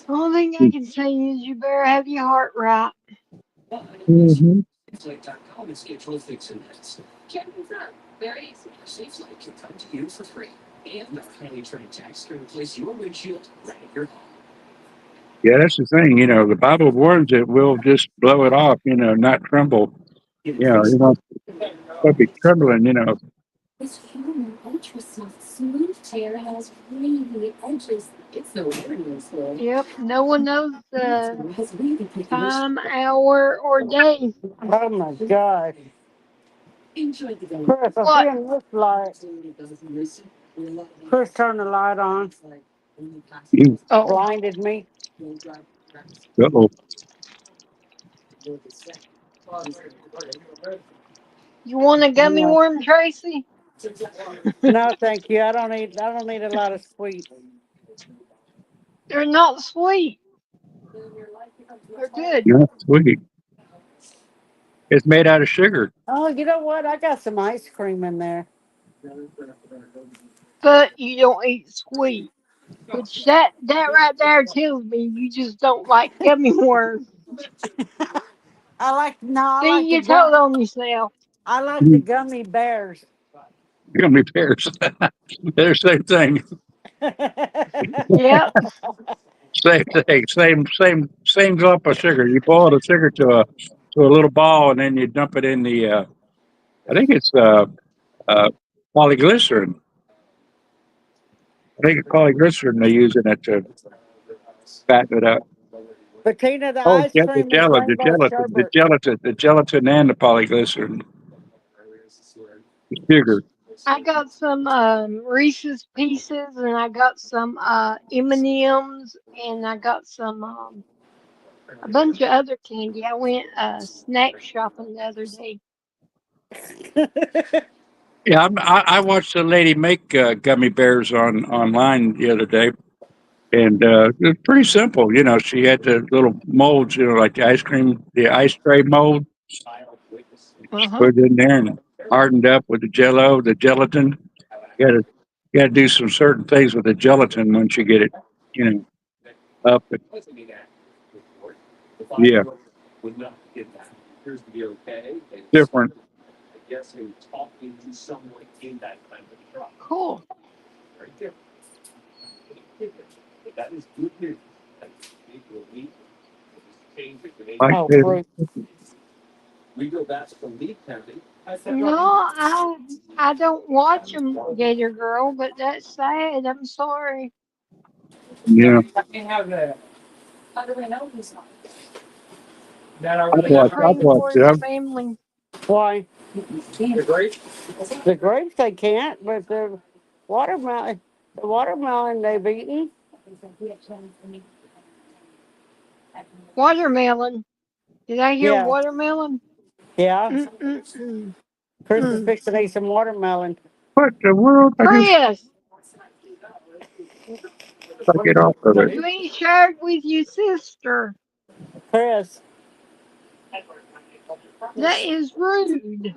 Only thing I can say is you better have your heart right. Mm-hmm. Yeah, that's the thing. The Bible warns that we'll just blow it off. Not tremble. You want to be trembling. Yep, no one knows the time, hour, or day. Oh my God. Chris, I see What? in this light. Chris turned the light on. You, Oh, Blinded me. uh-oh. you want a gummy No, worm, Tracy? no, thank you. I don't need a lot of sweets. They're not sweet. They're good. Yeah, sweet. It's made out of sugar. Oh, you know what? I got some ice cream in there. But you don't eat sweet. Which that right there tells me you just don't like gummy worms. I See, like the you told gum. on yourself. I like the Mm, gummy bears. gummy bears. They're the same thing. Yep. Same thing. Same lump of sugar. You boil the sugar to a little ball, and then you dump it in the. I think it's uh, polyglycerin. I think it's polyglycerin they use in it to fatten it up. But Tina, the Oh, ice yeah, cream is rainbow sherbet. the gelatin, and the polyglycerin, the sugar. I got some Reese's Pieces, and I got some M&Ms, and I got some a bunch of other candy. I went snack shopping the other day. Yeah, I watched a lady make gummy bears online the other day, and it's pretty simple. She had the little molds, like the ice tray mold. Uh She huh. put it in there and hardened up with the Jello, the gelatin. You got to do some certain things with the gelatin once you get it, you know, up. And, yeah, different. Cool. Like Oh, this. fruit. No, I don't watch them, Gator Girl, but that's sad. I'm sorry. Yeah, Be I've praying watched for it. his family. Why? The grapes they can't, but the watermelon they've eaten. Watermelon. Did I hear Yeah, watermelon? yeah. Mm-mm-mm. Chris is Mm. fixing to eat some watermelon. What the world? Chris, I get off of it. you ain't shared with your sister. Chris, That is rude.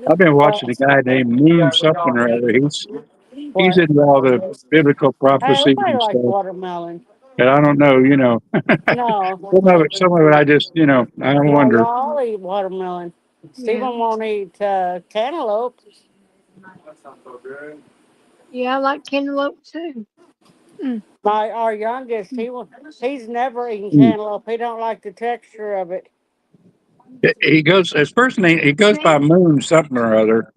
I've been What? watching a guy named Moon something or other. He's What? into all the biblical Hey, prophecies everybody and likes stuff. watermelon. And I don't know, No, some of it I just, I no, wonder. y'all eat watermelon. Yeah. Stephen won't eat cantaloupe. Yeah, I like cantaloupe too. Mm. Our youngest, he's never eaten Hmm. cantaloupe. He don't like the texture of it. He goes his first name. He goes by See, Moon something or other.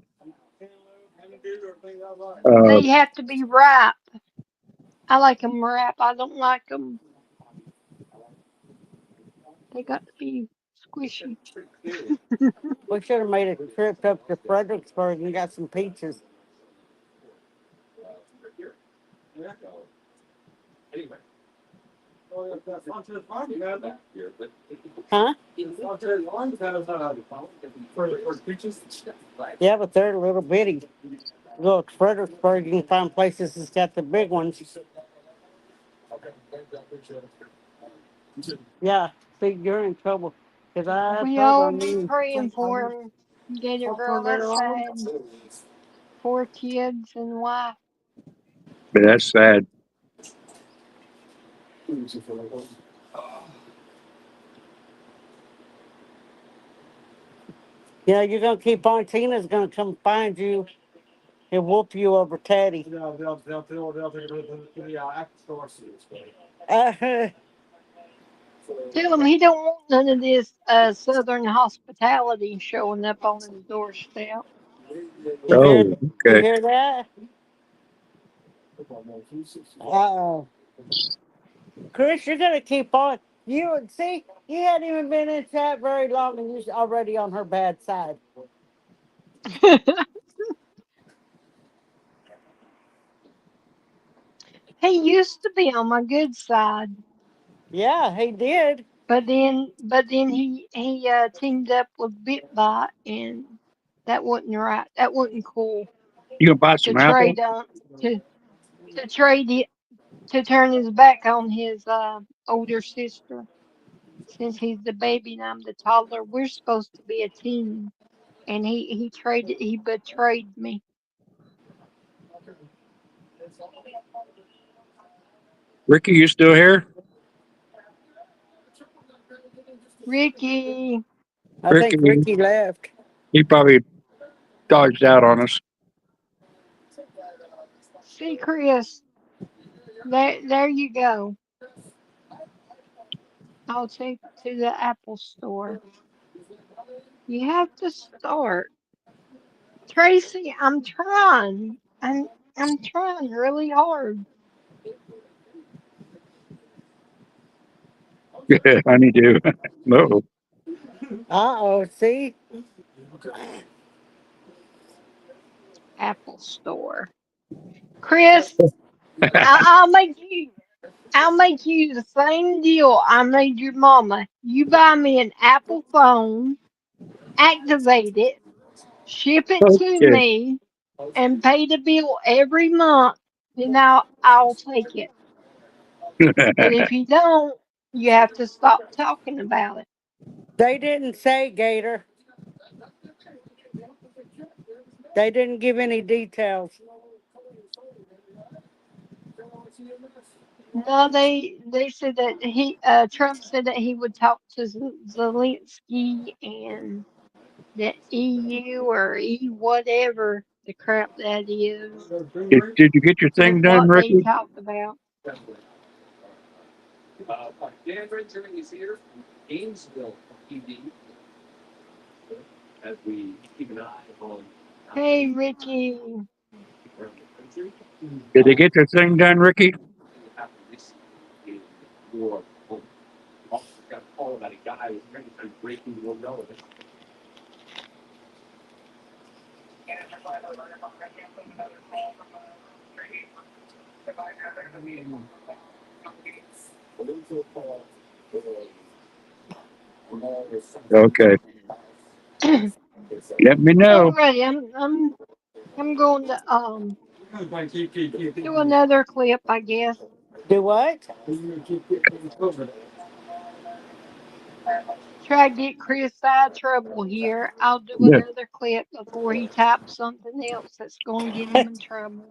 Uh, they have to be ripe. I like them ripe. I don't like them. They got to be squishy. We should have made a trip up to Fredericksburg and got some peaches. Huh? Yeah, but they're a little bitty. Go to Fredericksburg, you can find places that's got the big ones. Yeah, see, you're in trouble. Because I We told all on be you. praying for him. Gator girl, that's sad. 4 kids and wife. but that's sad. Yeah, you're going to keep on. Tina's going to come find you and whoop you over Teddy. Tell him he don't want none of this Southern hospitality showing up on his doorstep. You hear, Oh, you okay. hear that? Uh-oh. Chris, you're gonna keep on. You see, you hadn't even been in chat very long, and you're already on her bad side. He used to be on my good side, Yeah, he did. but then he teamed up with BitBot, and that wasn't right. That wasn't cool You gonna buy to some apples? trade on to to trade it to turn his back on his older sister. Since he's the baby and I'm the toddler, we're supposed to be a team, and he betrayed me. Ricky, you still here? Ricky, I think Ricky, Ricky left. he probably dodged out on us. see Chris, there you go. I'll take you to the Apple store. You have to start. Tracy, I'm trying. I'm trying really hard. Yeah, honeydew. No. Uh-oh, see? Apple store. Chris, I'll make you the same deal I made your mama. You buy me an Apple phone, activate it, ship it to Okay. me, and pay the bill every month, then I'll take it. But if you don't, you have to stop talking about it. They didn't say Gator. They didn't give any details. No, they said that Trump said that he would talk to Zelensky and the EU or E whatever the crap that is. Did you get your That's thing done, what they Ricky? talked about. Hey, Ricky. Did they get their thing done, Ricky? Okay. Let me know. Alrighty, I'm going to do another clip, I guess. Do what? try to get Chris out of trouble here. I'll do Yeah. another clip before he types something else that's going to get him in trouble.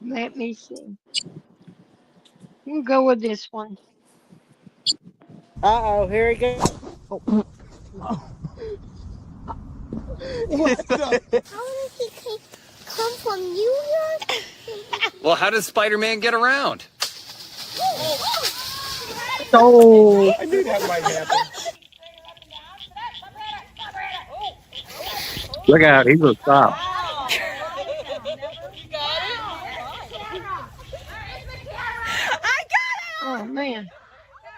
Let me see. We'll go with this one. Uh-oh, here he goes. How did he come from New York? Well, how does Spider-Man get around? Oh, I knew that might happen. look out. He will stop. Oh, man.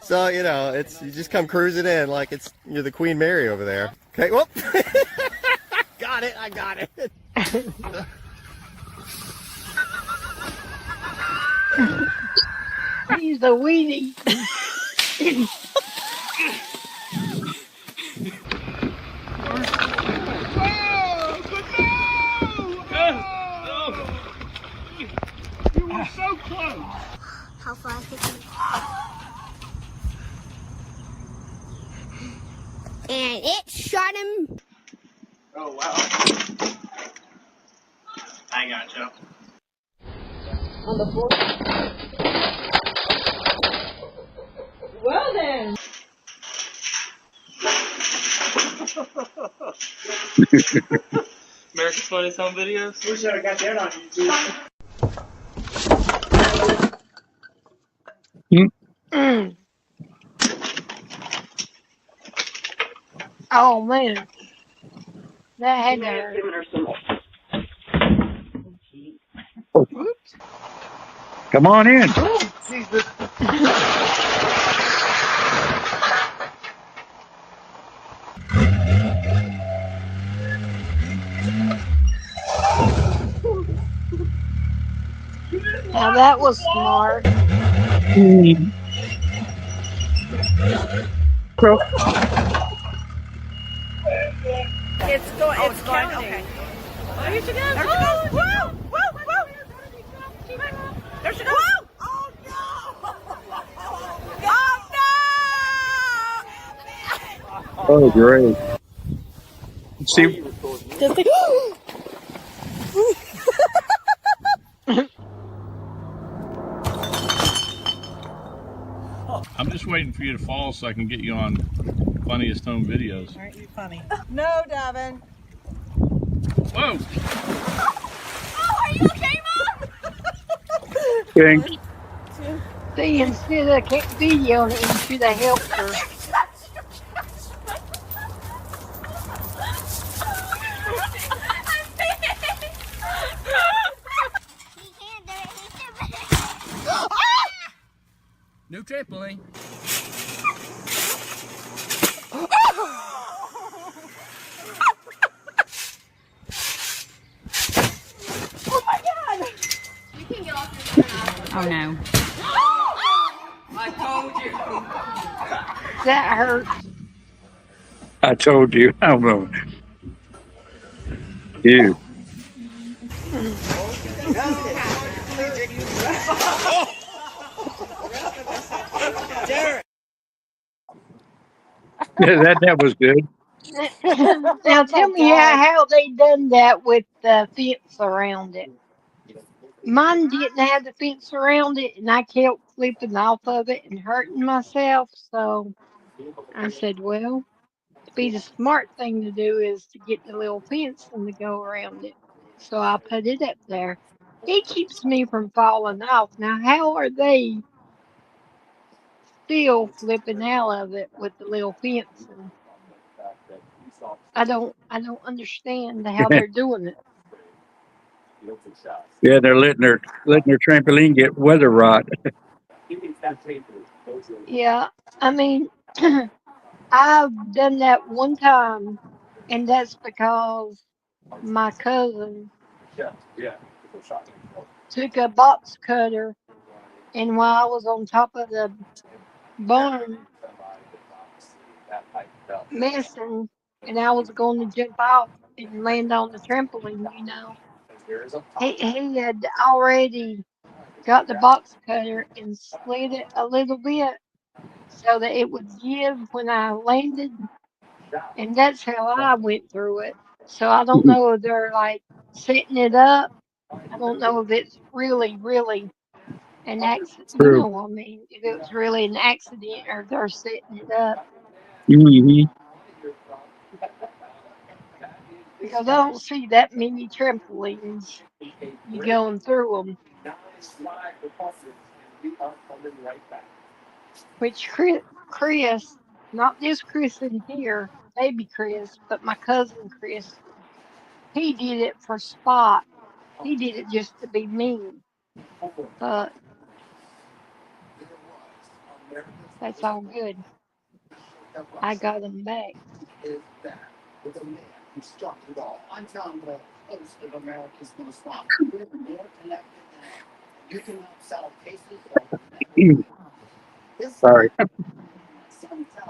So, you know, it's you just come cruising in like you're the Queen Mary over there. Okay, whoop. Got it, I got it. He's a weenie. You were so close. How fast is he? And it shot him. Oh, wow. I got you. Well then. America's Funniest Home Videos. Wish I got that on YouTube. Mm. Oh, man. That had to hurt. Whoops. Come on in. Now that was smart. Well, It's going. It's going. Okay. Oh, here she goes. There she goes. Whoa! Whoa! Whoa! There she goes. Whoa! Oh no! Oh no! oh, great. See, Just like, I'm just waiting for you to fall so I can get you on Funniest Home Videos. aren't you funny? No, Davin. Whoa! Oh, are you okay, Mom? thanks. See, instead of videoing it, you should have helped her. New trampoline. Oh no. I told you. That hurt. I told you. I will. You. that was good. Now tell me how they done that with the fence around it. Mine didn't have the fence around it, and I kept flipping off of it and hurting myself. So I said, well, to be the smart thing to do is to get the little fence and to go around it. So I put it up there. It keeps me from falling off. Now, how are they still flipping out of it with the little fence? And I don't understand how they're doing it. Yeah, they're letting their trampoline get weather rot. Yeah, I mean, I've done that one time, and that's because my cousin took a box cutter, and while I was on top of the barn messing, and I was going to jump off and land on the trampoline, he had already got the box cutter and slid it a little bit. so that it would give when I landed, and that's how I went through it. So I don't know if they're like setting it up. I don't know if it's really an accident. You True. know what I mean? If it was really an accident or they're setting it up, Hmm. because I don't see that many trampolines. You going through them, which Chris, not just Chris in here, baby Chris, but my cousin Chris, he did it for Spot. He did it just to be mean, but that's all good. I got him back. Sorry.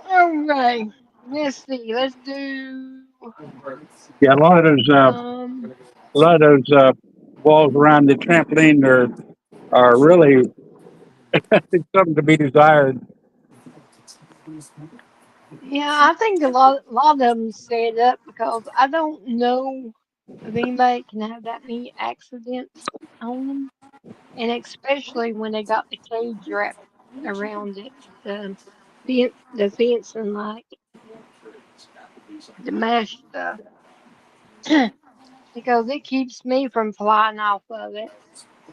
All right, let's see. Let's do Yeah, um. a lot of those walls around the trampoline are really something to be desired. Yeah, I think a lot of them set up because I don't know if anybody can have that many accidents on them, and especially when they got the cage wrapped around it, the fence and like the mesh stuff, because it keeps me from flying off of it.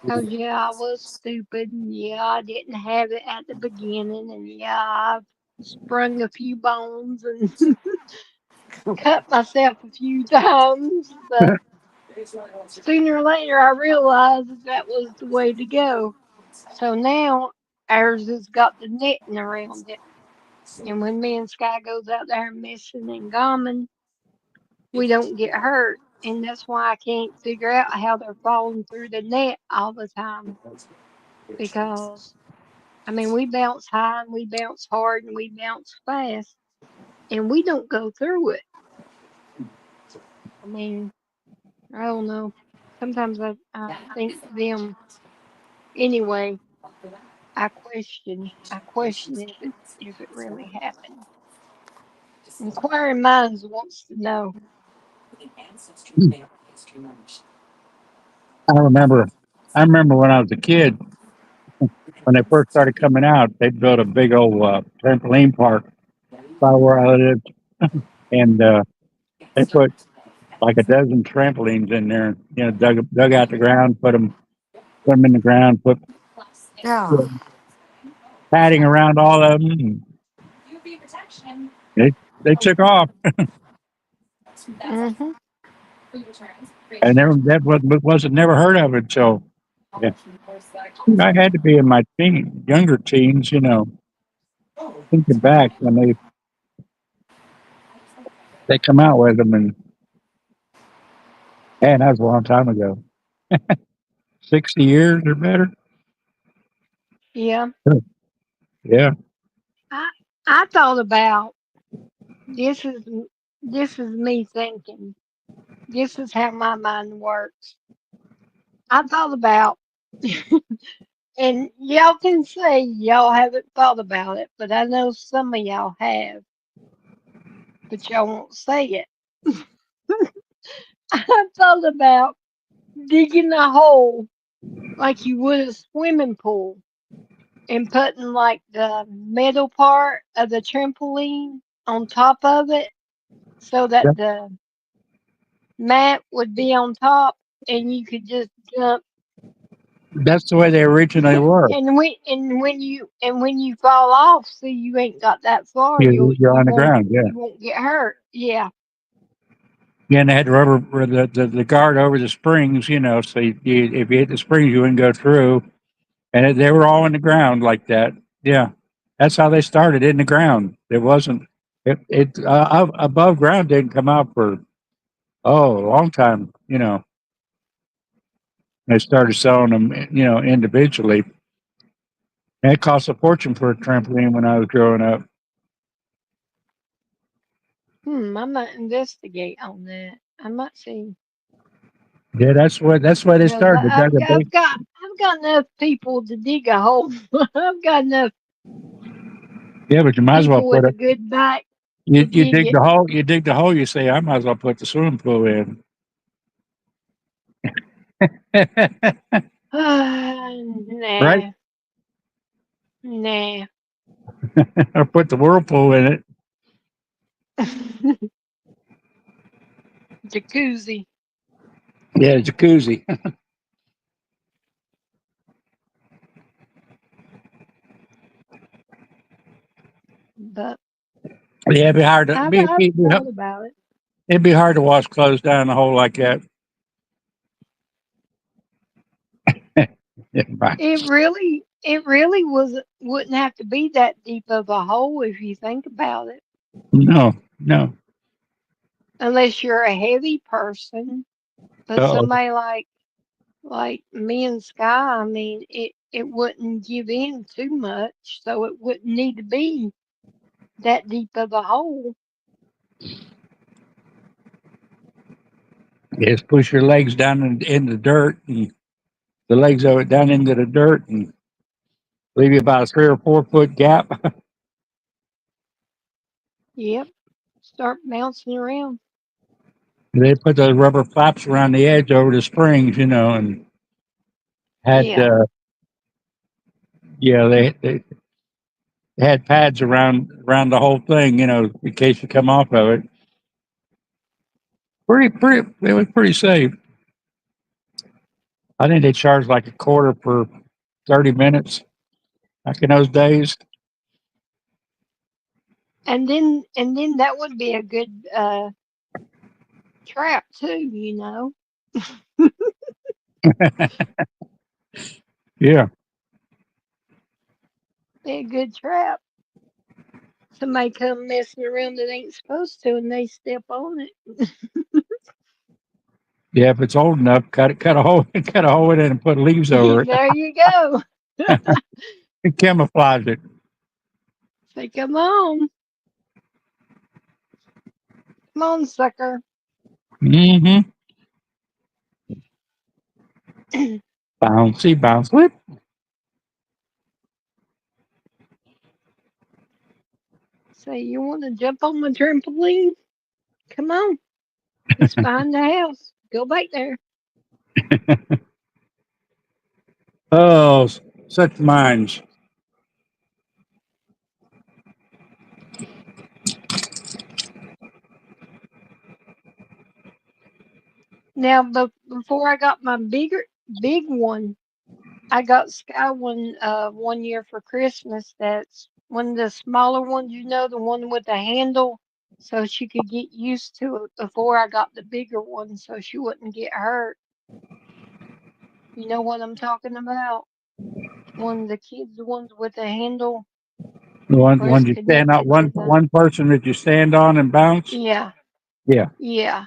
Cause yeah, I was stupid, and yeah, I didn't have it at the beginning, and yeah, I've sprung a few bones and cut myself a few times, but sooner or later I realized that was the way to go. So now ours has got the netting around it. And when me and Sky goes out there missing and gammon, we don't get hurt. And that's why I can't figure out how they're falling through the net all the time. Because, I mean, we bounce high and we bounce hard and we bounce fast. And we don't go through it. I mean, I don't know. Sometimes I think them anyway. I question if it really happened. Inquiring minds wants to know. I remember, I remember when I was a kid, when they first started coming out, they built a big old trampoline park by where I lived, and they put like a dozen trampolines in there. You know, dug out the ground, put them in the ground, put Yeah. padding around all of them. And they took off, Hmm. and wasn't never heard of it. So yeah, I had to be in my younger teens. You know, thinking back when they come out with them, and man, that was a long time ago. 60 years or better. Yeah. Yeah. I I thought about this is this is me thinking. This is how my mind works. I thought about and y'all can say y'all haven't thought about it, but I know some of y'all have, but y'all won't say it. I thought about digging a hole like you would a swimming pool and putting like the middle part of the trampoline on top of it so that Yep. the mat would be on top and you could just jump. That's the way they originally were. And when you fall off, see you ain't got that far. You're on the ground. Yeah. You won't get hurt. Yeah. Yeah, and they had rubber the guard over the springs. You know, so if you hit the springs, you wouldn't go through. And they were all in the ground like that. Yeah, that's how they started in the ground. It wasn't above ground didn't come out for a long time. You know, they started selling them. You know, individually. And it cost a fortune for a trampoline when I was growing up. I might investigate on that. I might see Yeah, that's why they because started. They dug a big. I've got enough people to dig a hole. I've got enough Yeah, but you might as well People put with a it. good back You will give dig you. the hole. You dig the hole. You say, I might as well put the swimming pool in. Right? Nah, nah. Or put the whirlpool in it. Jacuzzi. Yeah, jacuzzi. But Yeah, it'd be hard to I've thought about it. it'd be hard to wash clothes down a hole like that. Yeah, right. It really wouldn't have to be that deep of a hole if you think about it. No, no. Unless you're a heavy person. But Uh-oh. somebody like me and Sky, I mean, it wouldn't give in too much, so it wouldn't need to be that deep of a hole. Just push your legs down in the dirt, and the legs of it down into the dirt, and leave you about a 3 or 4 foot gap. Yep. Start bouncing around. They put those rubber flaps around the edge over the springs, and had Yeah. yeah, they had pads around the whole thing, in case you come off of it. Pretty. It was pretty safe. I think they charged like a quarter for 30 minutes back in those days. And then that would be a good trap too. Yeah, Be a good trap. Somebody come messing around that ain't supposed to and they step on it. yeah. If it's old enough, cut a hole, cut a hole in it, and put leaves over it. There you go. And camouflage it. Say, come on. Come on, sucker. Mm-hmm. Bouncy, bounce, whip. Say, you want to jump on my trampoline? Come on. It's behind the house. Go back there. Oh, such minds. Now, before I got my big one, I got Sky one year for Christmas. That's one of the smaller ones, the one with the handle, so she could get used to it before I got the bigger one, so she wouldn't get hurt. You know what I'm talking about? One of the kids, the ones with the handle, The one, where it's one you stand on, connected to the. one person that you stand on and bounce. Yeah, Yeah. yeah.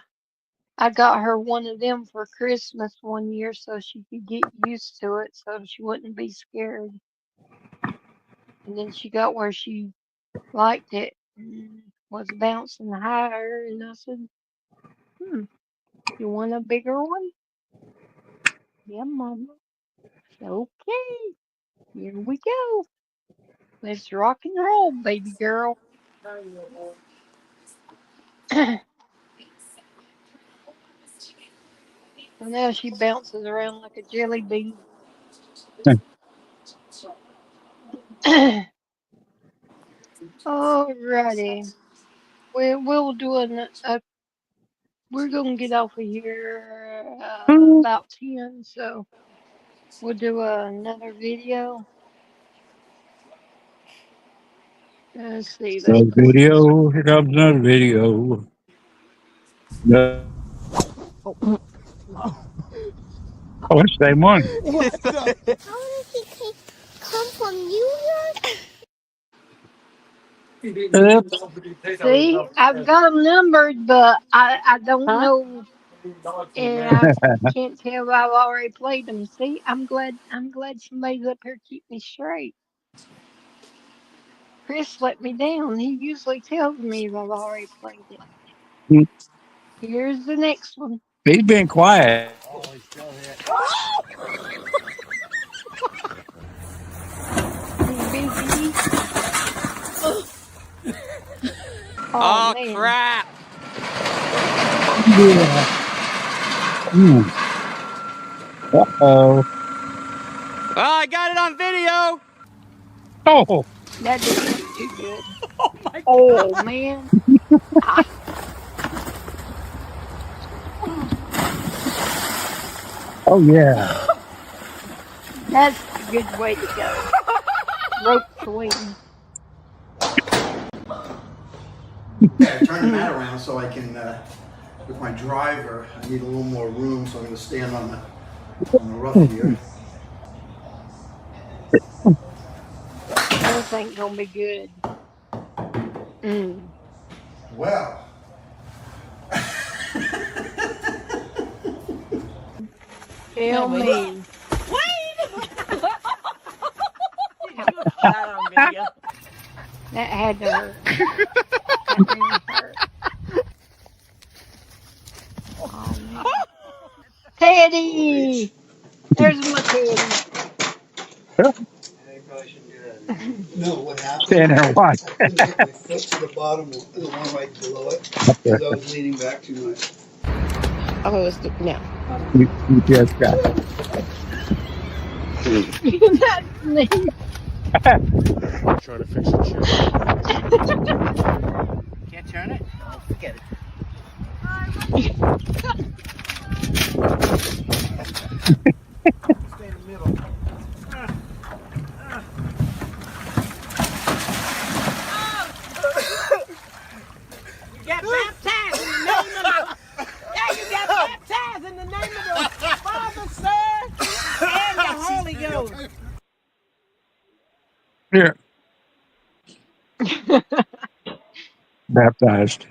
I got her one of them for Christmas one year so she could get used to it so she wouldn't be scared. And then she got where she liked it and was bouncing higher. And I said, you want a bigger one? Yeah, Mama. Okay, here we go. Let's rock and roll, baby girl. So now she bounces around like a jelly bean. Alrighty. We'll do we're gonna get off of here about 10, so we'll do another video. Let's see, let's So put this. video, here comes another video. No. Oh, it's the same one. How did he come from New York? Oops. See, I've got them numbered, but I don't Huh? know, and I can't tell if I've already played them. See, I'm glad somebody's up here to keep me straight. Chris let me down. He usually tells me if I've already played it. Here's the next one. He's being quiet. He's busy eating. Oh, man. crap. Yeah. Uh-oh. Oh, I got it on video. Oh, That didn't look too good. Oh my God. Oh, man. Ah, oh yeah. that's the good way to go. Rope swing. Yeah, turn the mat Mm. around so I can, with my driver, I need a little more room, so I'm going to stand on the rough here. This ain't gonna be good. Mm. Well, Tell me. That on video. That had to hurt. That really hurt. Oh, man. Teddy! There's my Teddy. no, what happened? Stand there and watch. I couldn't get my foot to the bottom of the one right below it because I was leaning back too much. Oh, it's no. You just got That's me. Trying to fix a chair. Can't turn it? Oh, forget it. Stay in the middle. You got baptized in the name of the... Yeah, you got baptized in the name of the Father, Son, and the Holy Ghost. here. Baptized.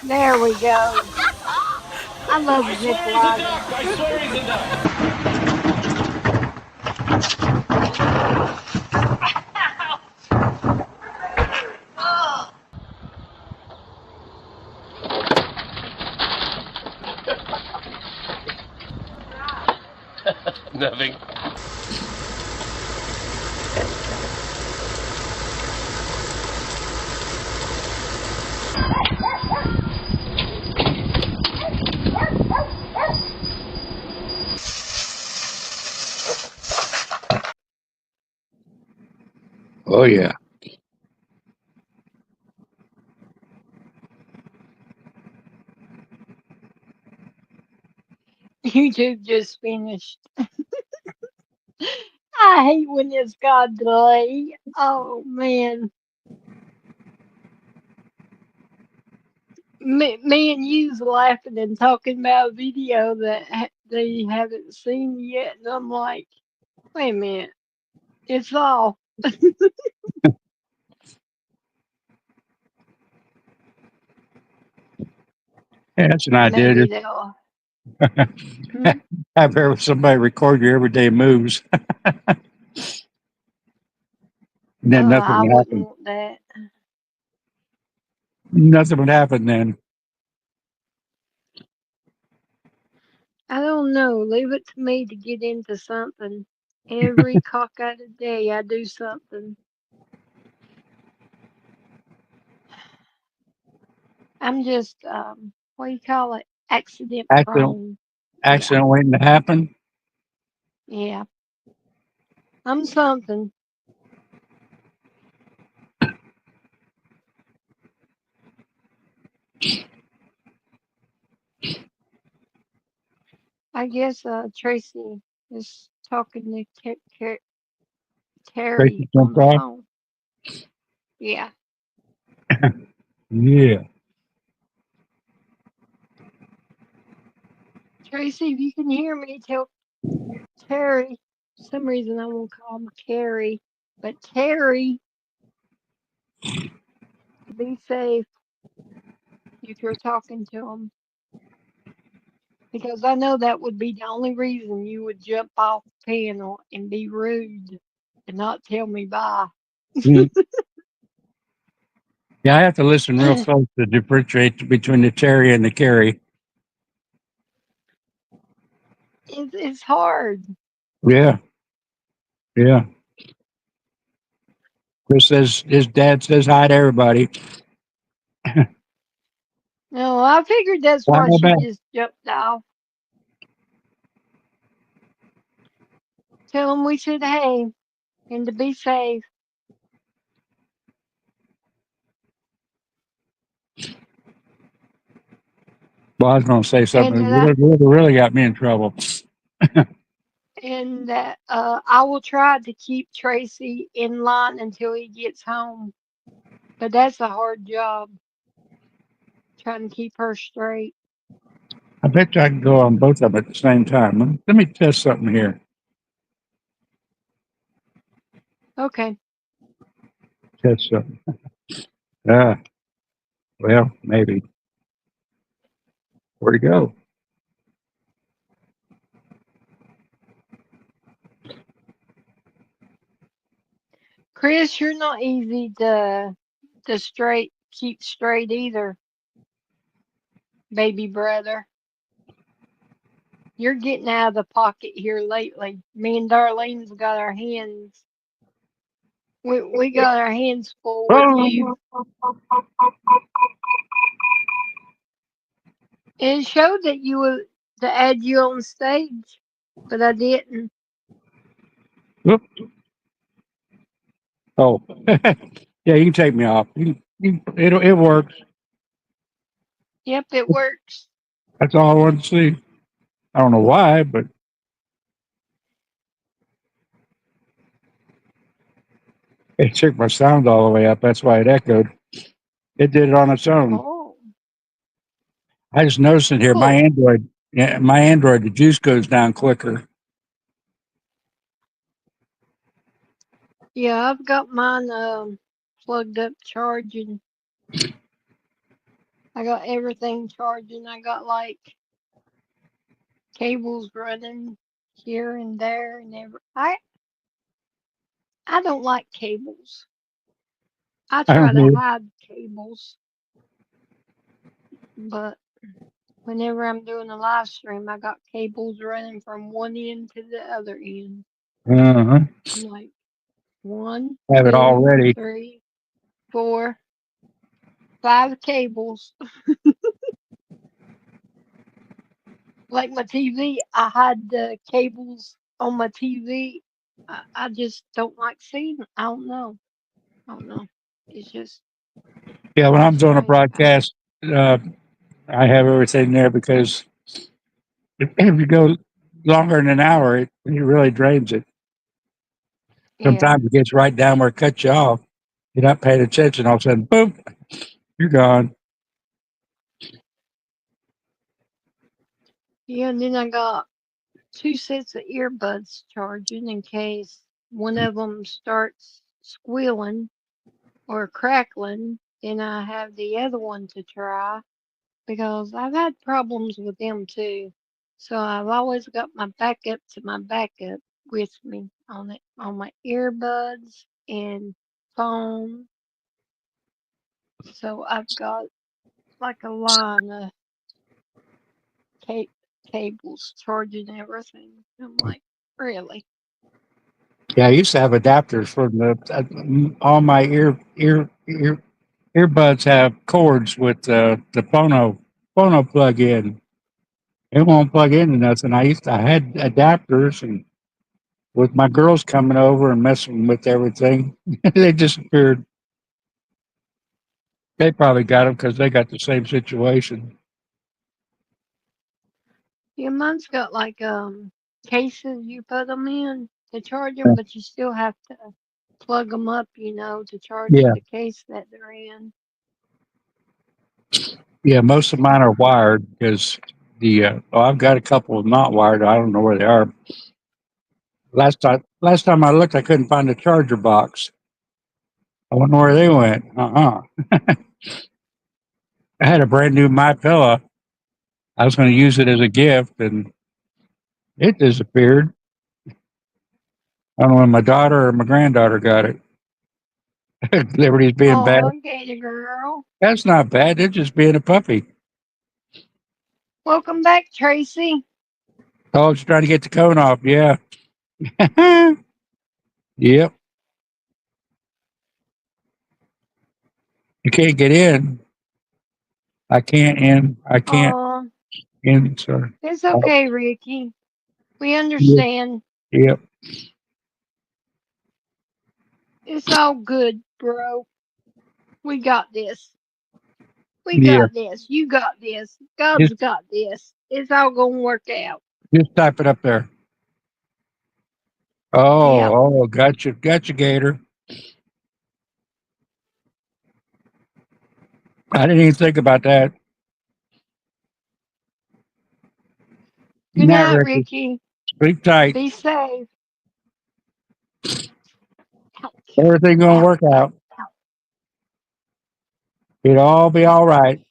There we go. I love zip lining. I swear he's a duck. Nothing. Oh yeah. YouTube just finished. I hate when it's got delay. Oh man. Me and you's laughing and talking about a video that they haven't seen yet, and I'm like, wait a minute, it's off. Yeah, that's an idea. Maybe Just they'll. Hmm? have somebody record your everyday moves. Then nothing I would wouldn't happen. want that. Nothing would happen then. I don't know. Leave it to me to get into something. Every cockeyed day, I do something. I'm just what do you call it? Accident Accident, prone. Yeah, accident waiting to happen. yeah. I'm something. I guess Tracy is talking to Terry Tracy on jumped the off. phone. Yeah. Yeah. Tracy, if you can hear me, tell Terry. For some reason I won't call him Carrie, but Terry, be safe if you're talking to him. Because I know that would be the only reason you would jump off the panel and be rude and not tell me bye. Mm. Yeah, I have to listen real close to differentiate between the Terry and the Carrie. It's hard. Yeah, yeah. Chris says his dad says hi to everybody. No, I figured that's Why why my she back? just jumped off. Tell them we said hey and to be safe. Well, I was going to say And something that that really got me in trouble. I will try to keep Tracy in line until he gets home. But that's a hard job trying to keep her straight. I bet you I can go on both of them at the same time. Let me test something here. Okay. Test something. Ah, well, maybe. Where'd he go? Chris, you're not easy to keep straight either, baby brother. You're getting out of the pocket here lately. Me and Darlene's got our hands. We got our hands full with you. Oh, It showed that you were to add you on stage, but I didn't. whoop. Oh. Yeah, you can take me off. It works. Yep, it works. That's all I wanted to see. I don't know why, but it took my sound all the way up. That's why it echoed. It did it on its own. Oh, I just noticed it here. cool. My Android, the juice goes down quicker. Yeah, I've got mine plugged up charging. I got everything charging. I got like cables running here and there and every. I don't like cables. I I try don't to know. hide cables, but whenever I'm doing a live stream, I got cables running from one end to the other end. Uh-huh. I'm like, one, Have it all two, ready. 3, 4, 5 cables. Like my TV, I hide the cables on my TV. I just don't like seeing. I don't know. I don't know. It's just Yeah, when I'm doing a strange. broadcast, uh, I have everything there because if you go longer than an hour, it really drains it. Yeah. Sometimes it gets right down where it cuts you off. You're not paying attention. All of a sudden, boom, you're gone. Yeah, and then I got 2 sets of earbuds charging in case one of them starts squealing or crackling. Then I have the other one to try because I've had problems with them too. So I've always got my backup to my backup with me on my earbuds and phone. So I've got like a line of ca- cables charging everything. I'm like, really? Yeah, I used to have adapters for all my earbuds have cords with the phono plug in. It won't plug into nothing. I had adapters, and with my girls coming over and messing with everything, they disappeared. They probably got them because they got the same situation. Yeah, mine's got like cases you put them in to charge them, but you still have to plug them up, to charge Yeah, the case that they're in. yeah. Most of So, mine are wired because I've got a couple of not wired. I don't know where they are. Last time I looked, I couldn't find a charger box. I wonder where they went. I had a brand new My Pillow. I was going to use it as a gift, and it disappeared. I don't know when my daughter or my granddaughter got it. Liberty's being bad. Oh, Gator girl. That's not bad. They're just being a puppy. Welcome back, Tracy. Oh, she's trying to get the cone off. Yeah. Yep. You can't get in. I can't in. I can't Oh, in. Sorry. it's Oh, okay, Ricky. We yep. understand. Yep. It's all good, bro. We got this. We Yeah. got this. You got this. God's Just got this. It's all gonna work out. just type it up there. Yep. Oh, gotcha. Gotcha, Gator. I didn't even think about that. Good Not night, Ricky. Ricky. Sleep tight. Be safe. Ouch. Everything gonna Ouch. work out. Ouch. It'll all be all right.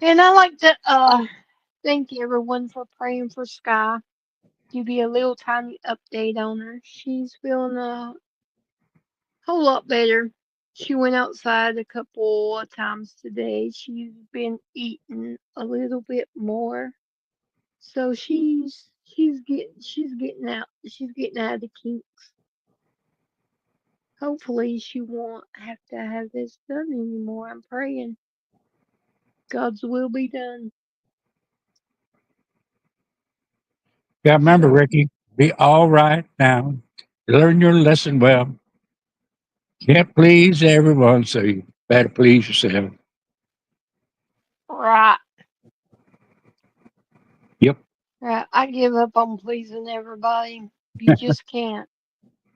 And I like to thank everyone for praying for Sky. Give you a little tiny update on her. She's feeling a whole lot better. She went outside a couple of times today. She's been eating a little bit more. So she's getting out of the kinks. Hopefully she won't have to have this done anymore. I'm praying God's will be done. Yeah, remember, So Ricky, be all right now. Learn your lesson well. Can't please everyone, so you better please yourself. right, Yep. right. I give up on pleasing everybody. You just can't.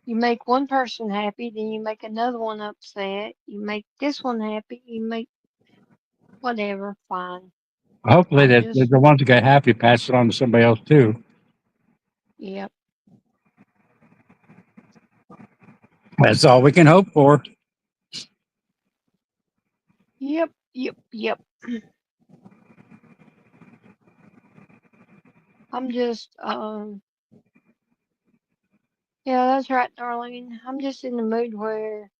You make one person happy, then you make another one upset. You make this one happy, you make whatever, fine. Hopefully I'm that just, the ones that get happy pass it on to somebody else too. yep, That's all we can hope for. yep, yep, yep. I'm just, yeah, that's right, Darlene. I'm just in the mood where,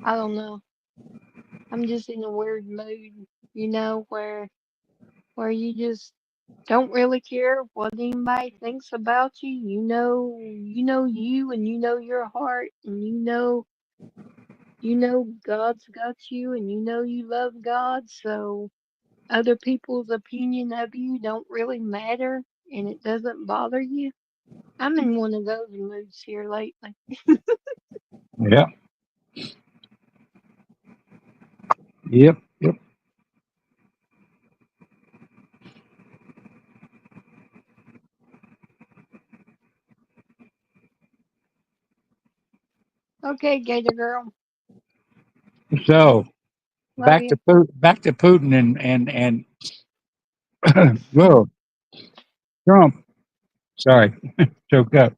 I don't know, I'm just in a weird mood, where you just don't really care what anybody thinks about you. You know you and you know your heart and you know God's got you and you know you love God, so other people's opinion of you don't really matter and it doesn't bother you. I'm in one of those moods here lately. Yep. Yep. Yep. Okay, Gator girl. So Love you. Back to Putin and whoa, Trump. Sorry, choked up.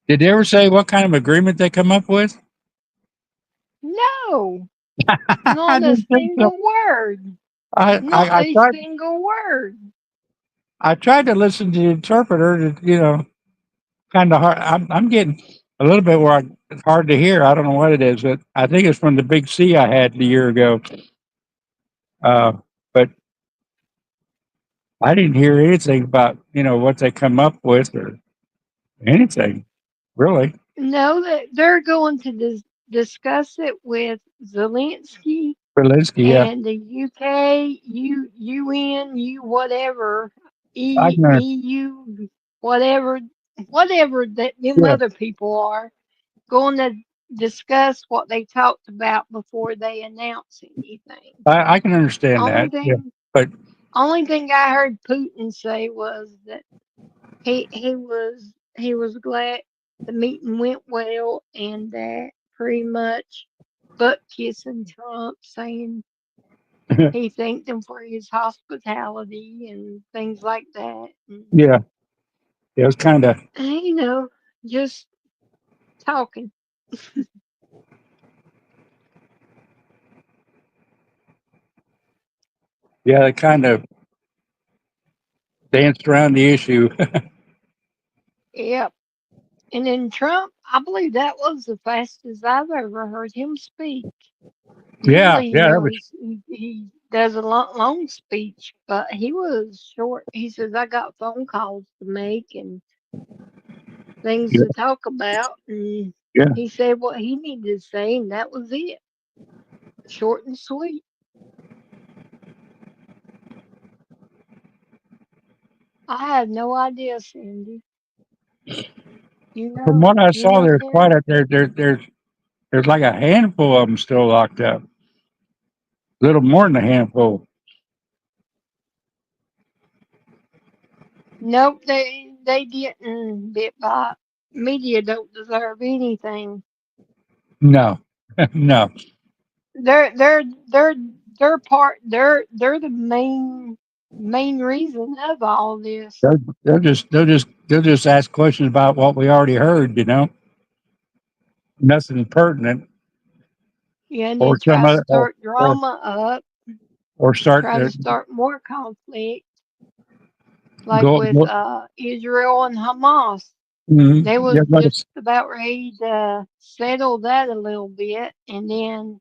Did they ever say what kind of agreement they come up with? No, I not a didn't think so. single word. I, Not I, I a tried single word. I tried to listen to the interpreter. To, kind of hard. I'm getting a little bit where it's hard to hear. I don't know what it is. But I think it's from the big C I had a year ago. Uh, but I didn't hear anything about what they come up with or anything really. No, that they're going to discuss it with Zelensky Berlinski, yeah, and the UK, UN, U whatever, Wagner, EU, whatever that them yeah. other people are going to discuss what they talked about before they announce anything. I can understand Only that. Yeah, thing, but only thing I heard Putin say was that he was glad the meeting went well and that pretty much butt kissing Trump, saying he thanked him for his hospitality and things like that. And, yeah, it was kind of just talking. Yeah, they kind of danced around the issue. Yep. And then Trump, I believe that was the fastest I've ever heard him speak. Yeah, Usually, yeah, that was he does a long speech, but he was short. He says, I got phone calls to make and things yeah, to talk about. And yeah. he said what he needed to say, and that was it. Short and sweet. I had no idea, Cindy. From what I You saw, know, there's quite Cindy? a there's like a handful of them still locked up. Little more than a handful. Nope, they didn't bit by media don't deserve anything. No, no. They're they're they're they're the main reason of all this. They'll just ask questions about what we already heard. You know, nothing pertinent, Yeah, and or then some try to other, start drama up, or start try to to start more conflict, like go. with Israel and Hamas. They Yeah, was just about ready to settle that a little bit, and then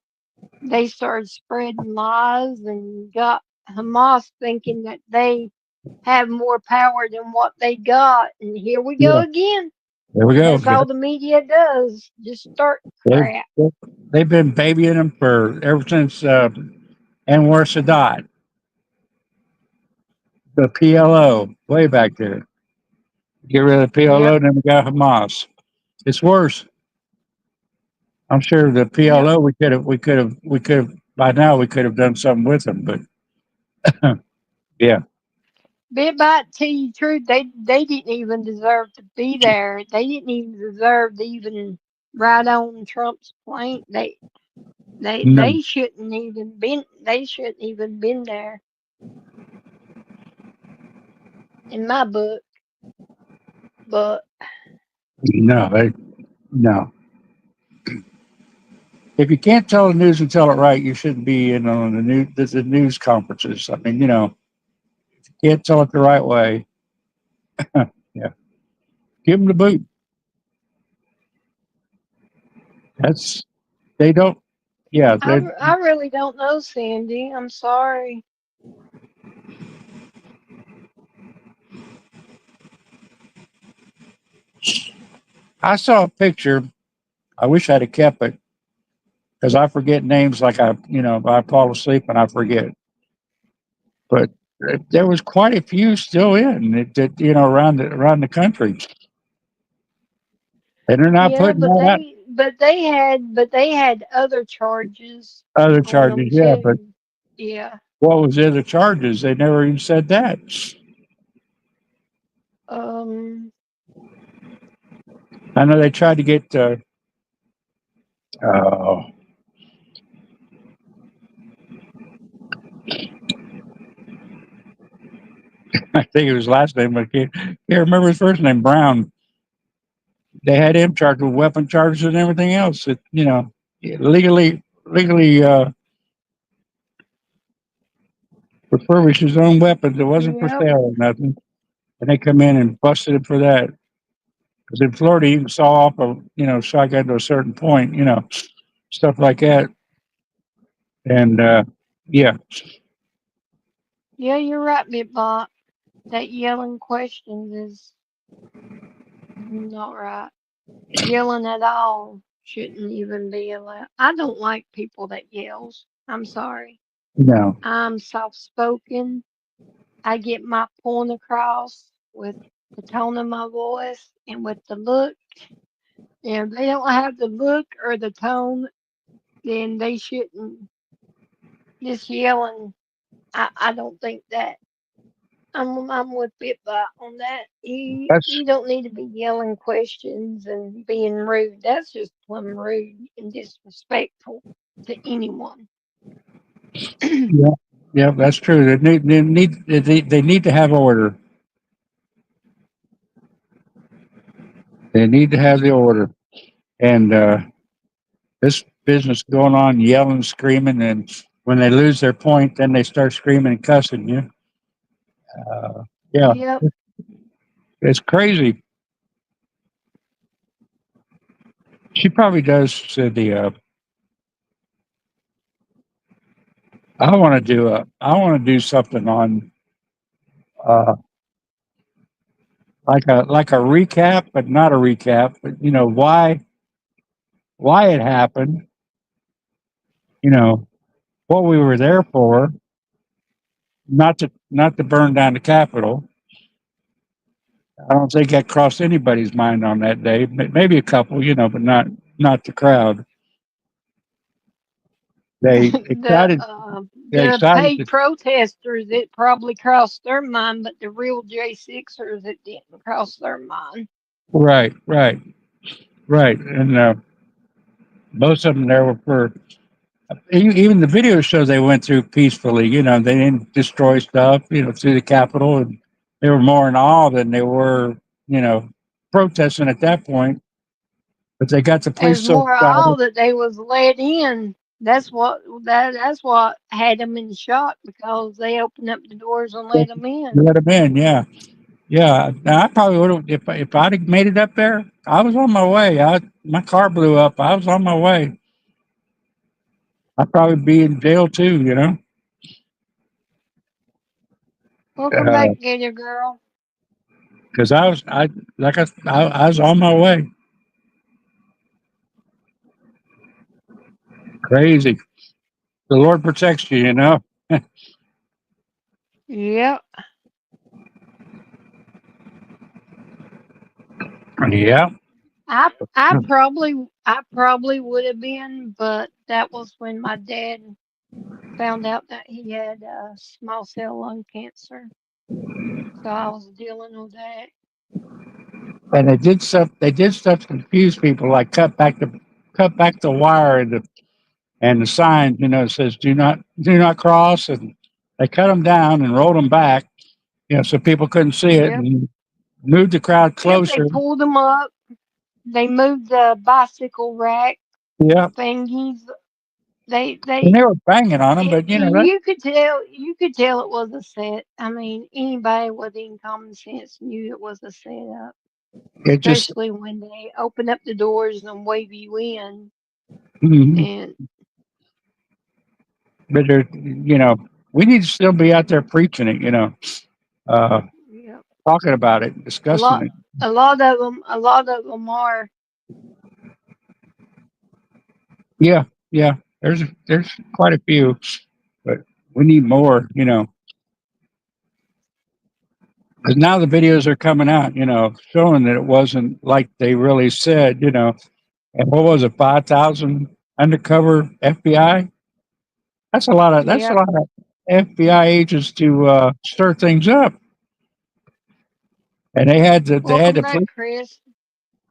they started spreading lies and got Hamas thinking that they have more power than what they got. And here we go yeah. again. There we go. That's all the media does. Just start They've crap. they've been babying them for ever since Anwar Sadat, the PLO, way back there. Get rid of the PLO, Yep, then we got Hamas. It's worse. I'm sure the yep. PLO we could have by now we could have done something with them, but yeah, Bit about tell you the truth, they didn't even deserve to be there. They didn't even deserve to even ride on Trump's plane. no, They shouldn't even been there in my book. But no, no. If you can't tell the news and tell it right, you shouldn't be in on the news conferences. I mean, you know, you can't tell it the right way. Yeah, give them the boot. That's they don't. Yeah, I really don't know, Sandy. I'm sorry. I saw a picture. I wish I'd have kept it because I forget names like I fall asleep and I forget. But there was quite a few still in around the country, and they're not Yeah, putting that out but they had other charges other on charges. them Yeah, but too. Yeah. what was the other charges? They never even said that. Um. I know they tried to get. Uh, I think it was last name, but can't remember his first name. Brown. They had him charged with weapon charges and everything else. That legally refurbished his own weapons. It wasn't for Yep. sale or nothing. And they come in and busted him for that. Because in Florida, you can saw off shotgun to a certain point, stuff like that. And yeah, Yeah, you're right, Bitbot. That yelling questions is not right. Yelling at all shouldn't even be allowed. I don't like people that yells. I'm sorry. no, I'm soft spoken. I get my point across with the tone of my voice and with the look. And if they don't have the look or the tone, then they shouldn't just yelling. I don't think that. I'm with Bitbot on that. that's You don't need to be yelling questions and being rude. That's just plumb rude and disrespectful to anyone. yeah, yeah, that's true. They need to have order. They need to have the order. And this business going on, yelling, screaming, and when they lose their point, then they start screaming and cussing you. Yeah, Yep. it's crazy. She probably does, Cindy. I want to do something on uh, like a recap, but not a recap. But why it happened. You know what we were there for. Not to burn down the Capitol. I don't think that crossed anybody's mind on that day. Maybe a couple, but not the crowd. They the excited. They the excited paid to protesters, it probably crossed their mind, but the real J6ers, it didn't cross their mind. right, right, right, and most of them there were for even the video shows they went through peacefully. They didn't destroy stuff. Through the Capitol, and they were more in awe than they were, protesting at that point. But they got the police As so more all excited. that they was let in. That's what had them in shock because they opened up the doors and They let them in. let them in. Yeah, yeah. Now, I probably would have if I'd have made it up there. I was on my way. My car blew up. I was on my way. I'd probably be in jail too. Welcome back, Gator Girl. Because I was on my way. Crazy. The Lord protects you. Yep. Yeah. I probably would have been, but that was when my dad found out that he had small cell lung cancer. So I was dealing with that. And they did stuff. They did stuff to confuse people, like cut back the wire and the sign. It says do not cross, and they cut them down and rolled them back. So people couldn't see it Yep. and moved the crowd Yep. They closer. pulled them up. They moved the bicycle rack Yeah, thingies. and They they were banging on them, but and that you could tell it was a set. I mean, anybody with any common sense knew it was a setup, it just. especially when they open up the doors and wave you in. Mhm. And But we need to still be out there preaching it. Uh, yeah, talking about it, a discussing lot, it. a lot of them are. Yeah, yeah. There's quite a few, but we need more. Because now the videos are coming out. Showing that it wasn't like they really said. And what was it? 5,000 undercover FBI. That's a Yep. lot of FBI agents to stir things up. And Welcome back, Chris.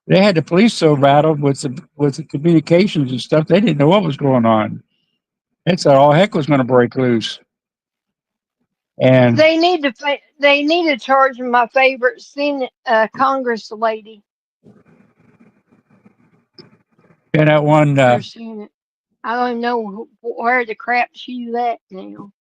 they had the police so rattled with the communications and stuff they didn't know what was going on. They thought all heck was going to break loose. And They need to charge my favorite Senate Congress lady that one, or Senate. I don't even know where the crap she's at now.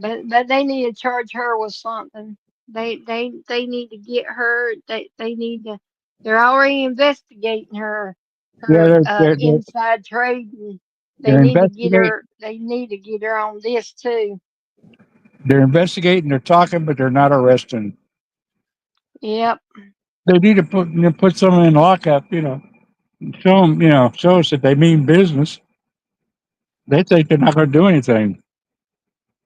But they need to charge her with something. They need to get her. They need to. They're already investigating her yeah, her inside trading. They they're need to get investigating. her. They need to get her on this too. They're investigating. They're talking, but they're not arresting. Yep. They need to put someone in lockup. Show them. Show us that they mean business. They think they're not going to do anything.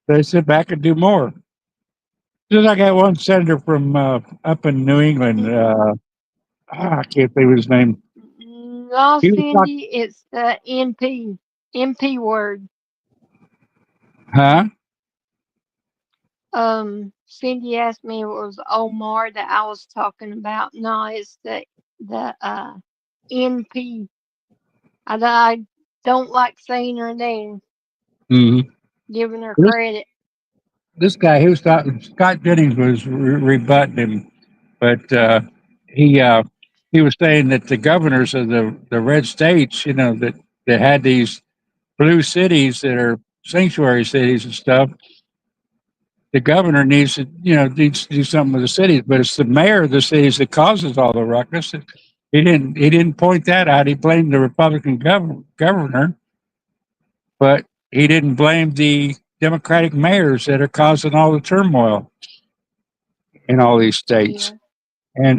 They sit back and do more. Just like that one senator from up in New England. I can't think of his name. No, He was talking, Cindy, it's the NP word. huh? Cindy asked me if it was Omar that I was talking about. No, it's the NP. I don't like saying her name, Mm-hmm. giving her This, credit. this guy, he was talking. Scott Jennings was rebutting him, but he uh, he was saying that the governors of the red states, that had these blue cities that are sanctuary cities and stuff, the governor needs to, needs to do something with the cities, but it's the mayor of the cities that causes all the ruckus. He didn't point that out. He blamed the Republican governor, but he didn't blame the Democratic mayors that are causing all the turmoil in all these states. Yeah.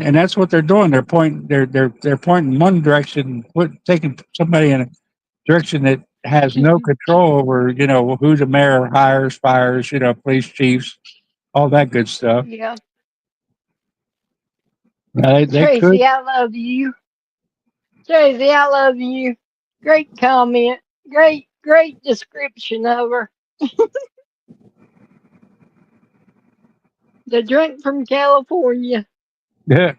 And that's what they're doing. They're pointing one direction, taking somebody in a direction that has no control over, who the mayor hires, fires, police chiefs, all that good stuff. Yeah. Now, they could. Tracy, I love you. Tracy, I love you. Great comment. Great description of her. The drink from California. Yeah.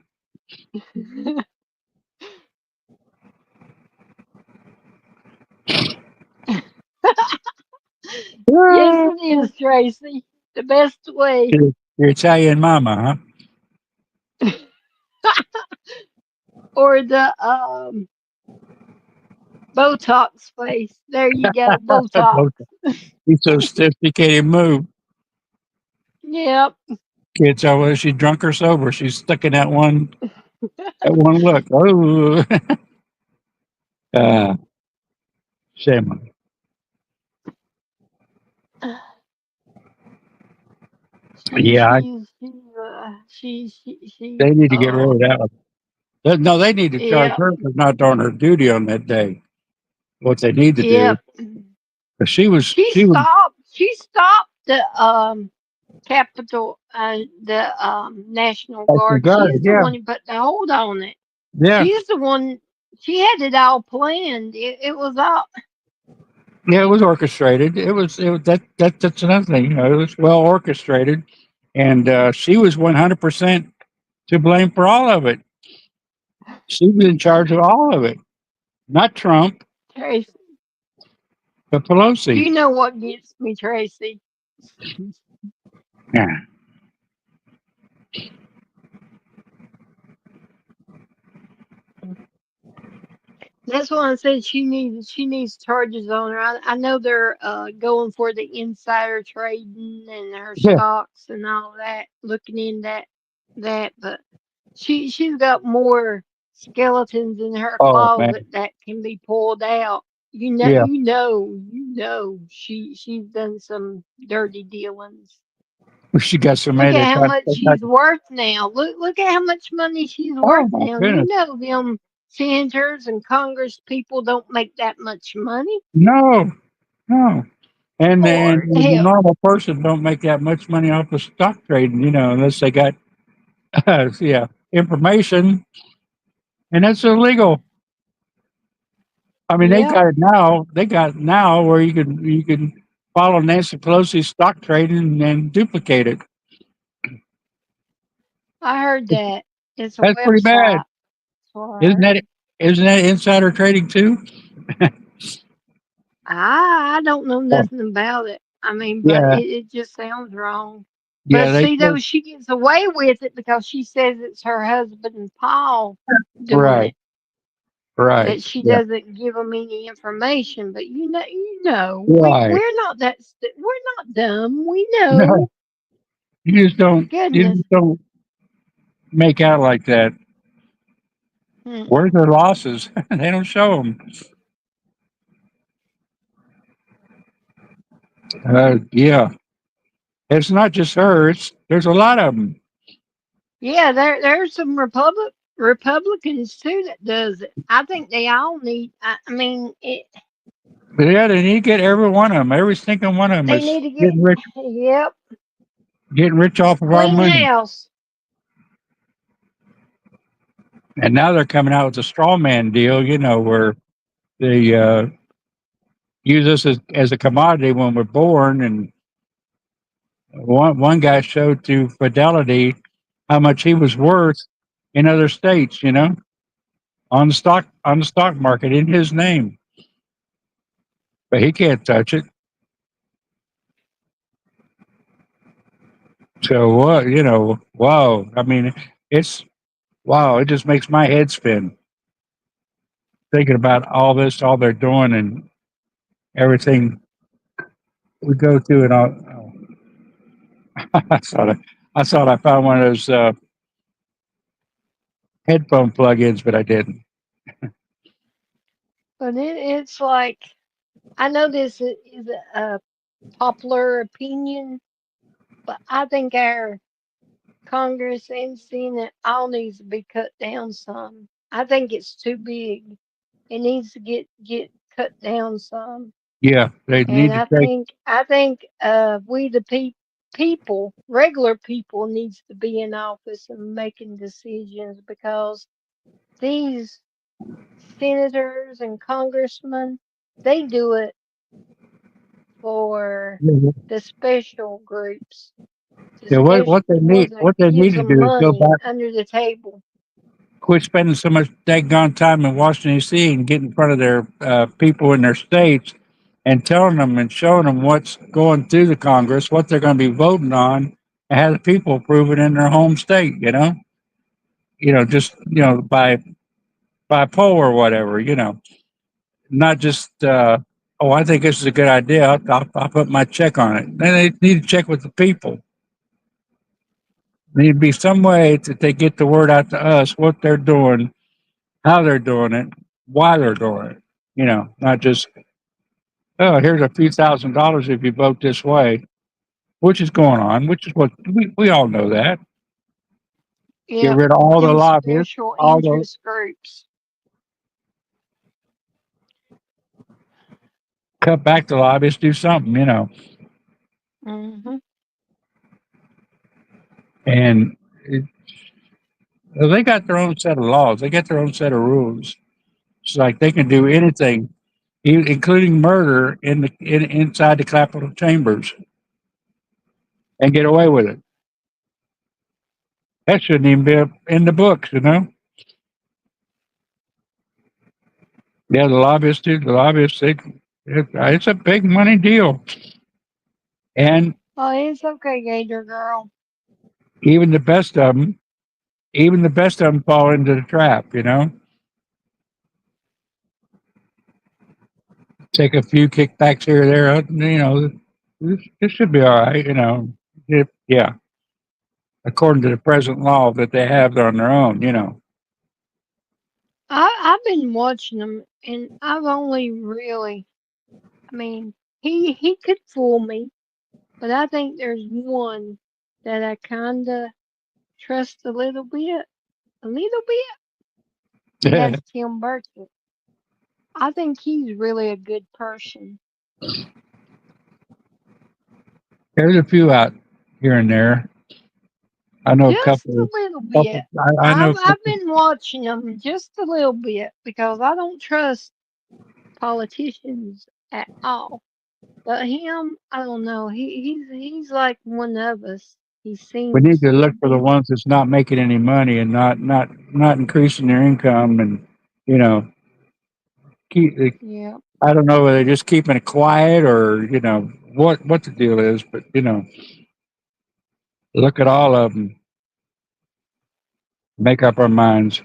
Yes, it is, Tracy. The best way. Your Italian mama, huh? Or the Botox face. There you go, Botox. He's so sophisticated move. Yep. Can't tell whether she's drunk or sober. She's stuck in that one look. Oh, shame on her. Yeah, they need to get rid of that one. No, they need to charge Yep. her for not doing her duty on that day. What they need to do. Yep. 'Cause she was She stopped the Capitol, the National Guard. She's the yeah, one who put the hold on it. yeah, She's the one. She had it all planned. It was all. yeah. It was orchestrated. That's another thing. It was well orchestrated, and she was 100% to blame for all of it. She was in charge of all of it, not Trump, Tracy, but do Pelosi. you know what gets me, Tracy? Yeah. That's why I said she needs charges on her. I know they're going for the insider trading and her Yeah. stocks and all that, looking in that, but she's got more skeletons in her Oh man. closet that can be pulled out. Yeah. She's done some dirty dealings. She got so Look mad at they how tried. much she's worth now. Look at how much money she's Oh worth my now. You goodness. know them senators and Congress people don't make that much money. No, no. And Or the hell, normal person don't make that much money off of stock trading, unless they got yeah, information, and that's illegal. I mean, they yep, got it now. They got it now where you can follow Nancy Pelosi's stock trading and duplicate it. I heard that. It's a That's pretty bad, website. That's what I isn't heard. that? Isn't that insider trading too? I don't know Oh, nothing about it. I mean, but yeah, it just sounds wrong. yeah. But see, though, she gets away with it because she says it's her husband Paul doing Right, it. right, That she yeah, doesn't give them any information. But right. we're not we're not dumb. We No, know. you just don't. You Goodness. just don't make out like that. Where's Mm-mm. their losses? They don't show them. Yeah, it's not just her. There's a lot of them. Yeah, there's some Republicans too that does it. I think they all need. I mean, But yeah, they need to get every one of them. Every single one of them they is need to get. Yep, getting rich off of our clean money. house. And now they're coming out with a straw man deal. Where they use us as a commodity when we're born. And one guy showed through Fidelity how much he was worth in other states. On the stock market in his name, but he can't touch it. So what? Wow. I mean, it's wow. It just makes my head spin thinking about all this, all they're doing, and everything we go through, and all. I thought I found one of those headphone plugins, but I didn't. But it's like, I know this is a popular opinion, but I think our Congress and Senate all needs to be cut down some. I think it's too big. It needs to get cut down some. Yeah, they And need to take. I think we the people, regular people, needs to be in office and making decisions, because these senators and congressmen, they do it for the special groups, the Yeah, special what they ones need that what they need gives to them do is go money back, under the table. quit spending so much daggone time in Washington D.C. and get in front of their people in their states and telling them and showing them what's going through the Congress, what they're going to be voting on, and have the people approve it in their home state. Just by poll or whatever. Not just oh, I think this is a good idea. I'll put my check on it. Then they need to check with the people. There need to be some way that they get the word out to us what they're doing, how they're doing it, why they're doing it. Not just, oh, here's a few $1,000s if you vote this way, which is going on, which is what we all know that. Get Yep, rid of all the them lobbyists, special all the interest groups. cut back the lobbyists, do something. Hmm. And well, they got their own set of laws, they got their own set of rules. It's like they can do anything, including murder inside the Capitol chambers, and get away with it. That shouldn't even be in the books. Yeah, the lobbyists do. The lobbyists, it's a big money deal, and Oh, it's okay, Gator girl. even the best of them, even the best of them fall into the trap. Take a few kickbacks here or there. This should be all right. Yeah, according to the present law that they have on their own. I've been watching them, and I've only really, I mean, he could fool me, but I think there's one that I kinda trust a little bit, and There's that's Tim Burton. I think he's really a good person. a few out here and there. I know a Just a couple. little bit. Couple. I know a I've couple. been watching them just a little bit, because I don't trust politicians at all. But him, I don't know. He's like one of us. He We need seems to to look for the be. ones that's not making any money and not increasing their income, and you know keep. Yeah. I don't know whether they're just keeping it quiet or what the deal is, but look at all of them, make up our minds.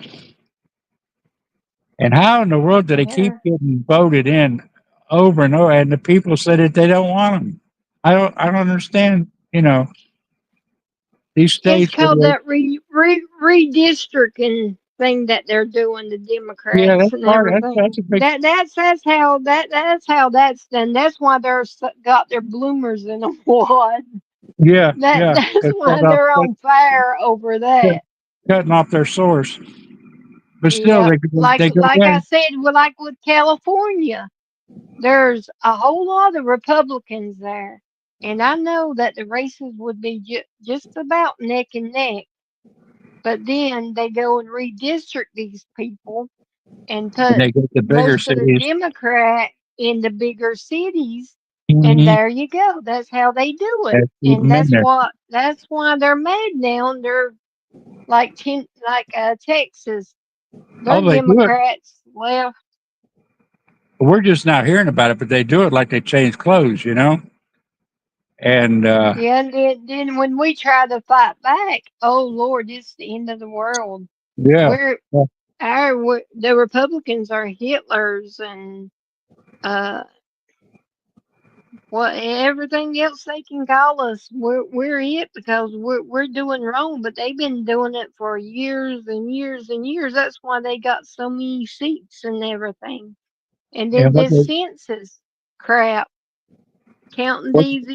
And how in the world do they keep There. getting voted in over and over? And the people said that they don't want them. I don't understand. These It's states called where that redistricting thing that they're doing, the yeah, Democrats that's and part. That's everything. a big That's how that's done. That's why got their bloomers in a wad. yeah, yeah. That's They're why they're on fire over cut- that. cutting off their source, but still Yep. they go Like I in. said, like with California, there's a whole lot of Republicans there, and I know that the races would be just about neck and neck. But then they go and redistrict these people and And put they get the bigger most of the cities. Democrat in the bigger cities, and Mm-hmm. there you go. That's how they do it, And keep and them in there. that's why they're mad now. They're like Texas. Their Oh, they do it. Democrats left. We're just not hearing about it, but they do it like they change clothes. And Yeah, and then when we try to fight back, oh Lord, it's the end of the world. yeah, We're yeah. the Republicans are Hitlers and uh Well, everything else they can call us, we're it because we're doing wrong. But they've been doing it for years and years and years. That's why they got so many seats and everything. And then And this census crap, counting what these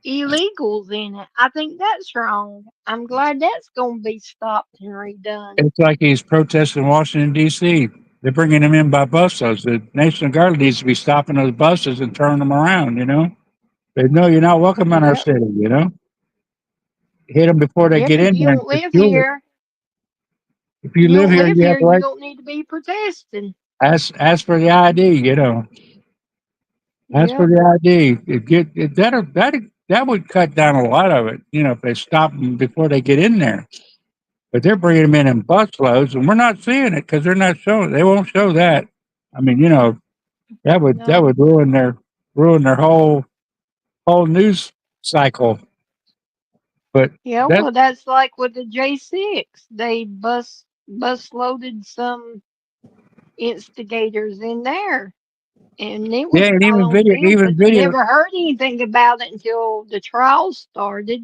illegals in it. I think that's wrong. I'm glad that's going to be stopped and redone. it's like he's protesting Washington D.C. They're bringing them in by buses. The National Guard needs to be stopping those buses and turning them around. They know you're not welcome in our Yep. city. Hit them before they Yep. get If in you there and don't live secure it. here, If you you live don't here, live you have here, the you right. don't need to be protesting. Ask for the ID. Ask for Yep. the ID. That would cut down a lot of it. If they stop them before they get in there. But they're bringing them in busloads, and we're not seeing it because they're not showing. They won't show that. I mean, that would No. ruin their whole news cycle. But Yeah, that well, that's like with the J6. They bus loaded some instigators in there, and it yeah, was and caught even on video, film. even But you video. never heard anything about it until the trial started.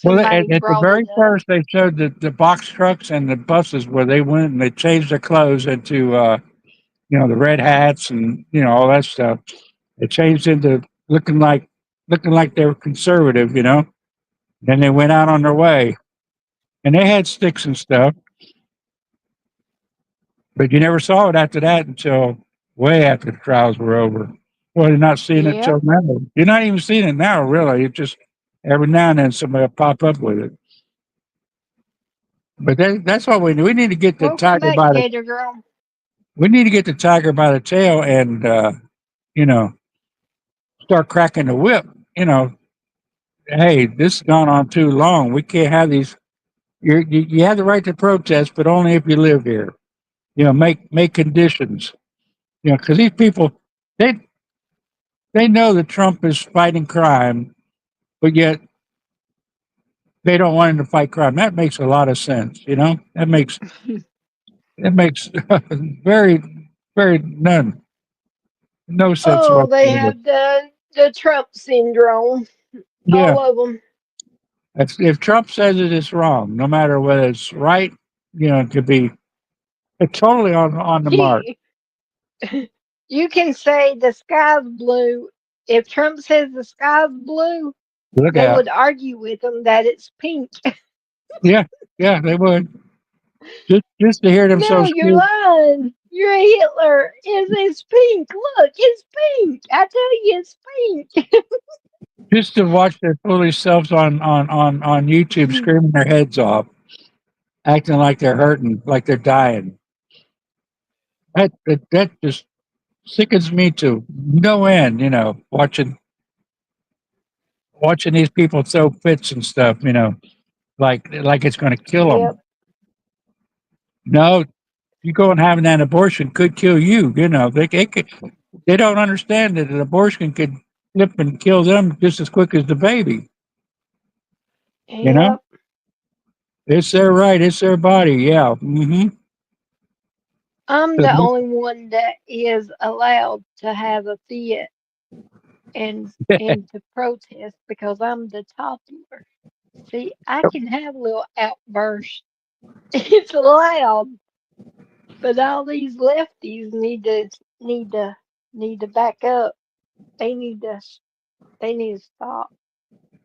Well, Somebody at the brought it very up. first, they showed the box trucks and the buses where they went and they changed their clothes into the red hats and all that stuff. They changed into looking like they were conservative. Then they went out on their way, and they had sticks and stuff, but you never saw it after that until way after the trials were over. Well, you're not seeing it till Yep. now. You're not even seeing it now, really. It just every now and then somebody will pop up with it. But that's what we need. We need to get the Welcome tiger back, by the Gator Girl. we need to get the tiger by the tail and you know start cracking the whip. You know, hey, this has gone on too long. We can't have these. You have the right to protest, but only if you live here. Make conditions. Because these people they they know that Trump is fighting crime, but yet they don't want him to fight crime. That makes a lot of sense. That makes very very no sense Oh, they whatsoever. have the Trump syndrome. Yeah, All of them. if Trump says it, it's wrong, no matter whether it's right. It could be it's totally on the mark. You you can say the sky's blue. If Trump says the sky's blue, Look they out. would argue with him that it's pink. Yeah, yeah, they would. Just to hear them so No, you're screwed. lying. You're a Hitler. It's pink. Look, it's pink. I tell you, it's pink. Just to watch their foolish selves on YouTube screaming their heads off, acting like they're hurting, like they're dying. That just sickens me to no end. Watching these people throw fits and stuff. Like it's going to kill Yep. them. No, you go and have an abortion could kill you. They don't understand that an abortion could flip and kill them just as quick as the baby. You know, Yep. it's their right, it's their body. Yeah. I'm So the only one that is allowed to have a fit and to protest because I'm the toddler. See, I can have little outbursts. It's allowed, but all these lefties need to need to back up. They need to they need to stop.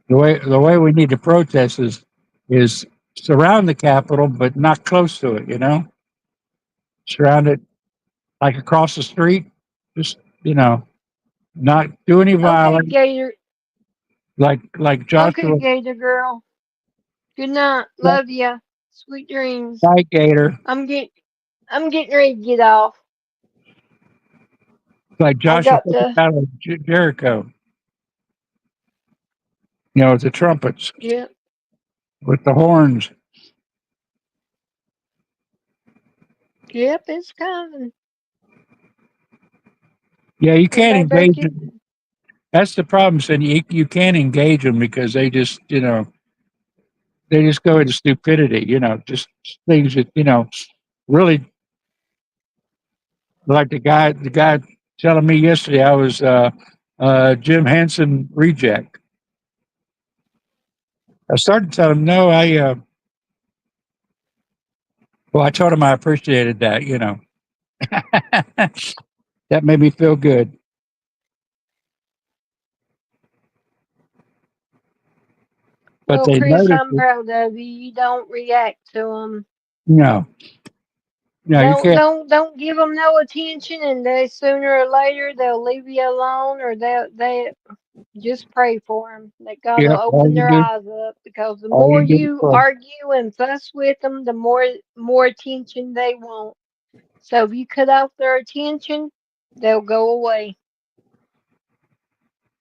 the way we need to protest is surround the Capitol, but not close to it. Surround it like across the street. Just you know, not do any Okay, violence. Gator. Like Okay, Joshua Gator girl. Good night. Love ya. Sweet dreams. Night Gator, I'm get I'm getting ready to get off. like I Joshua got to. out of Jericho. With the trumpets, Yeah. with the horns. Yep. It's coming. Yeah, you can't Everybody better engage get. them. That's the problem, Cindy. You can't engage them because they just go into stupidity. Just things that really like the guy telling me yesterday. I was Jim Henson reject. I started to tell him no. Well, I told him I appreciated that. That made me feel good. But Well, they Chris, noticed I'm it. proud of you. You don't react to them. No, no, you Don't can't. don't don't give them no attention, and they sooner or later they'll leave you alone, or they just pray for them. They gotta Yeah, open their eyes up, because the all more you do is you pray. argue and fuss with them, the more attention they want. So if you cut off their attention, they'll go away.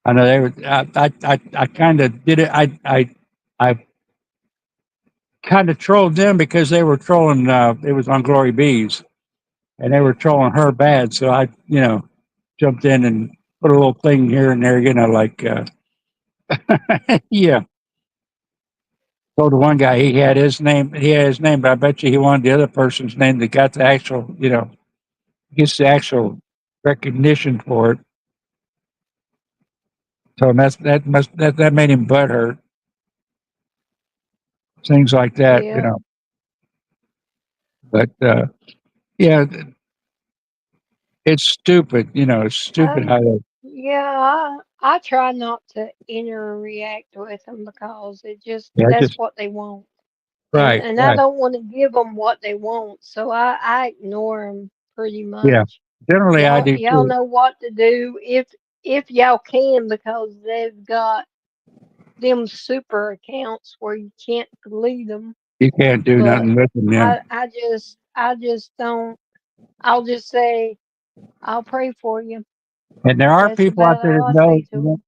I know they were. I kind of did it. I kind of trolled them because they were trolling. It was on Glory Bees, and they were trolling her bad. So I, jumped in and put a little thing here and there. Like yeah. Told the one guy he had his name. He had his name, but I bet you he wanted the other person's name that got the actual. Gets the actual recognition for it. So that made him butthurt. Things like that. Yeah. But yeah, it's stupid. It's stupid Um, how they. yeah, I try not to interreact with them, because Yeah, that's just what they want. and right, and I right. don't want to give them what they want, so I ignore them pretty Yeah, much. generally I do Y'all too. know what to do, if y'all can, because they've got them super accounts where you can't delete them. You can't do But nothing with them. Yeah, I just don't. I'll just say I'll pray for you. and there are That's people out about there all that I say know. to them.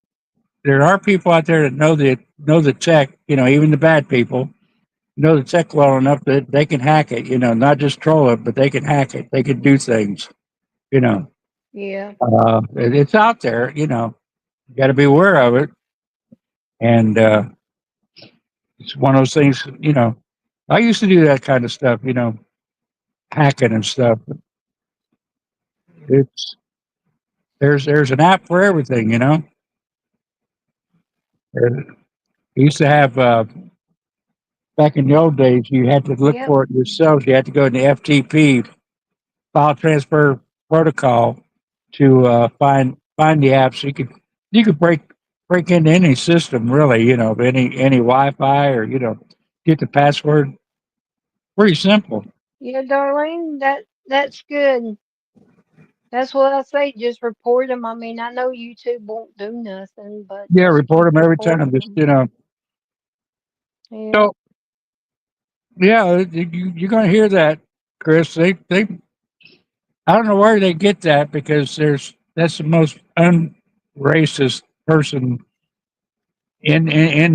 There are people out there that know the tech. Even the bad people know the tech well enough that they can hack it. Not just troll it, but they can hack it. They can do things. You know, Yeah. it's out there. You got to be aware of it, and it's one of those things. I used to do that kind of stuff. Hacking and stuff. It's there's an app for everything. There, you used to have back in the old days. You had to look Yep. for it yourself. You had to go in the FTP file transfer protocol to find the apps. You could break into any system really. Any Wi-Fi or get the password. Pretty simple. Yeah, Darlene. That's good. That's what I say. Just report them. I mean, I know YouTube won't do nothing, but Yeah, just report keep them every time. reporting Just them. Yeah. so yeah, you're going to hear that, Chris. They I don't know where they get that because that's the most unracist person in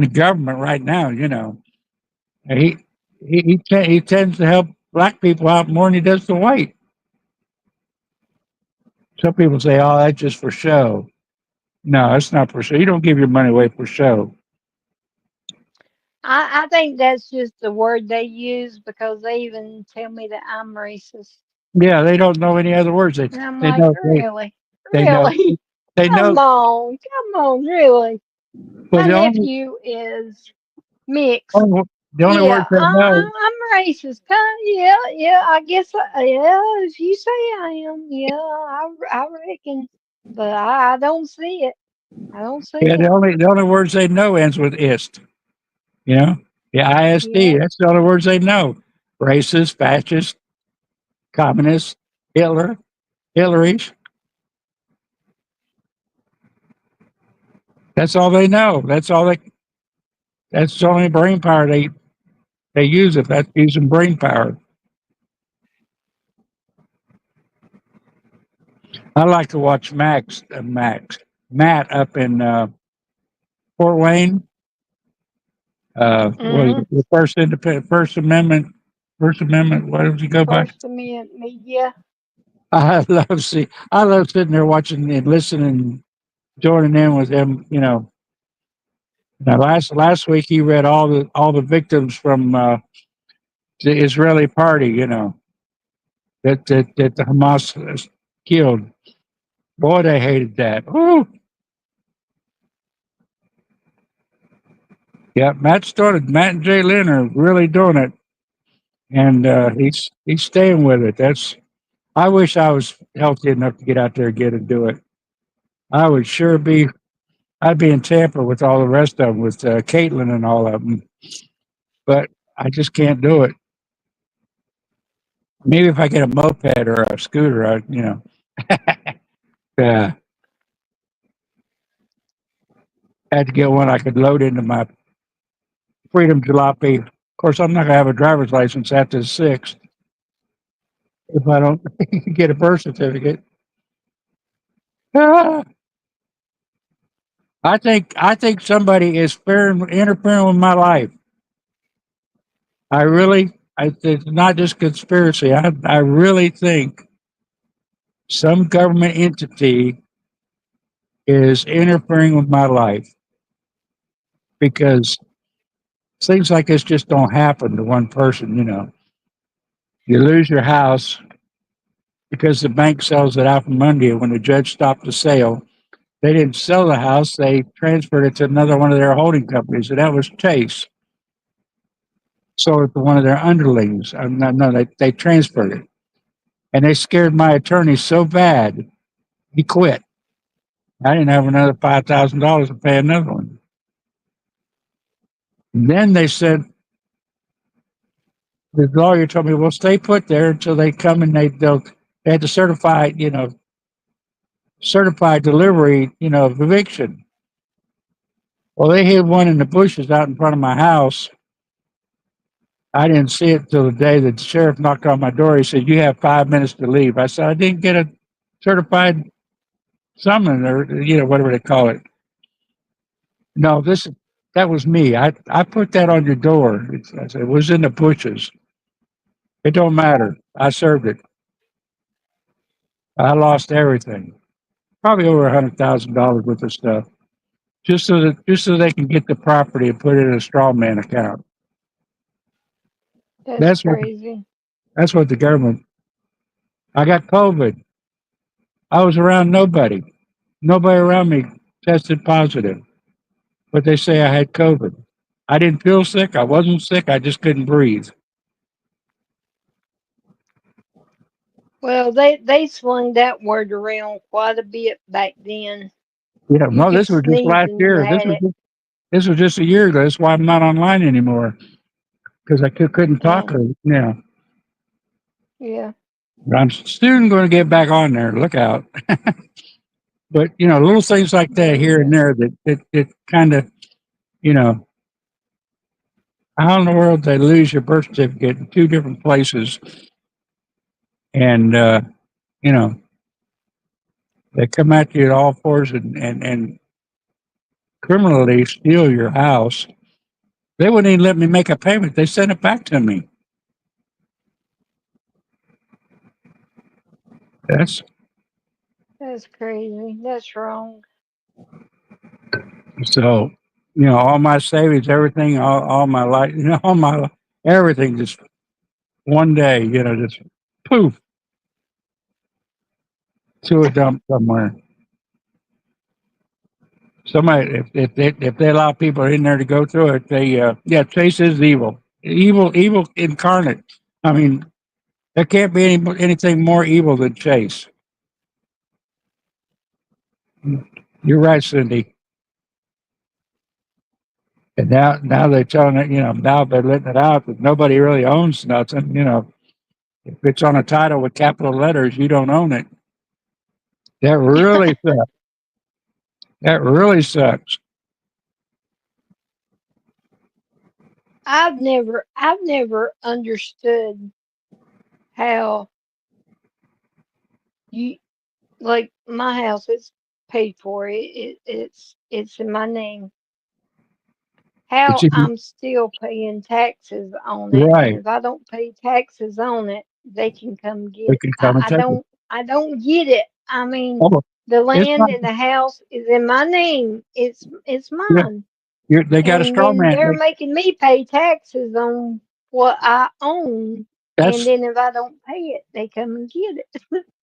the government right now. And he tends to help black people out more than he does the white. Some people say, "Oh, that's just for show." No, it's not for show. You don't give your money away for show. I think that's just the word they use, because they even tell me that I'm racist. Yeah, they don't know any other words. They And I'm they like, know really? they know Really? they know. Come on, really? Well, My the only nephew is mixed. only the only words Yeah, they know. I'm racist. Huh? Yeah, yeah, I guess, yeah, if you say I am, yeah, I reckon. But I don't see it. I don't see Yeah, it. the only words they know ends with ist. You know, yeah, ISD. Yeah. That's the only words they know. Racist, fascist, communist, Hitler, Hillary's. That's all they know. That's all they. That's the only brain power they use. If that's using brain power, I like to watch Matt up in Fort Wayne. What is Mm-hmm. it? The First Amendment. What does he go by? First Amendment media. I love sitting there watching and listening, joining in with him. Now last week he read all the victims from the Israeli party. That the Hamas killed. Boy, they hated that. Ooh, Yeah, Matt and Jay Lynn are really doing it, and he's staying with it. That's. I wish I was healthy enough to get out there again and do it. I would sure be. I'd be in Tampa with all the rest of them, with Caitlin and all of them, but I just can't do it. Maybe if I get a moped or a scooter, uh, had to get one I could load into my Freedom Jalopy. Of course, I'm not gonna have a driver's license after the 6th if I don't get a birth certificate. Ah, I think somebody is interfering with my life. It's not just conspiracy. I really think some government entity is interfering with my life because things like this just don't happen to one person. You lose your house because the bank sells it out from under you. When the judge stopped the sale, they didn't sell the house; they transferred it to another one of their holding companies, and that was Chase. Sold it to one of their underlings. No, they transferred it, and they scared my attorney so bad he quit. I didn't have another $5,000 to pay another one. And then they said the lawyer told me, "Well, stay put there until they come and they had to certify delivery, of eviction." Well, they hid one in the bushes out in front of my house. I didn't see it till the day that the sheriff knocked on my door. He said, "You have 5 minutes to leave." I said, "I didn't get a certified summons or whatever they call it." No, that was me. I put that on your door. I said, it was in the bushes. It don't matter. I served it. I lost everything, probably over $100,000 worth of stuff, just so they can get the property and put it in a straw man account. That's That's what crazy. that's what the government. I got COVID. I was around nobody. Nobody around me tested positive, but they say I had COVID. I didn't feel sick. I wasn't sick. I just couldn't breathe. Well, they swung that word around quite a bit back then. Yeah, You no, could this was just sneeze last and you year. had it. This was just a year ago. That's why I'm not online anymore because I couldn't talk. Oh, Yeah, yeah, but I'm soon going to get back on there. Look out. But little things like that yeah. here and there that kind of you know how in the world they lose your birth certificate in two different places, and you know they come at you at all fours and criminally steal your house. They wouldn't even let me make a payment. They sent it back to me. That's That's crazy. That's wrong. so. All my savings, everything, all my life, all my everything, just one day, just poof to a dump somewhere. Somebody, if they allow people in there to go through it, yeah, Chase is evil, evil incarnate. I mean, there can't be anything more evil than Chase. You're right, Cindy. And now they're telling it, now they're letting it out that nobody really owns nothing. If it's on a title with capital letters, you don't own it. That really sucks. That really sucks. I've never understood how you like my house is paid for. It's in my name. It's How even, I'm still paying taxes on it, and right. if I don't pay taxes on it, they can come They get. can come and I take it. don't I don't get it. I mean, Oh, the it's land not. and the house is in my name. It's Yeah, mine, they got a and straw then man. they're making me pay taxes on what I own. And That's then if I don't pay it, they come and get it.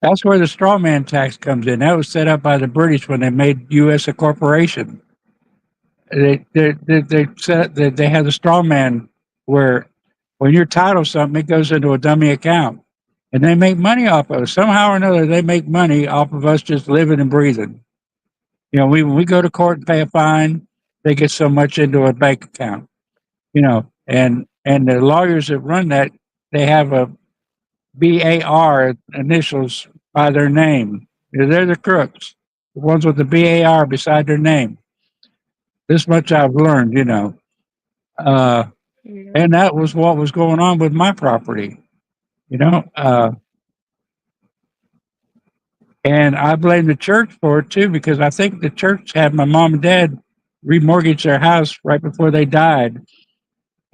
that's where the straw man tax comes in. That was set up by the British when they made U.S. a corporation. they said that they have the straw man where when you're titled something, it goes into a dummy account, and they make money off of it. Somehow or another, they make money off of us just living and breathing. You know, when we go to court and pay a fine, they get so much into a bank account. You know, and the lawyers that run that, they have a BAR initials by their name. They're the crooks, the ones with the BAR beside their name. This much I've learned, you know. Uh, Yeah. and that was what was going on with my property, you know. And I blame the church for it too, because I think the church had my mom and dad remortgage their house right before they died.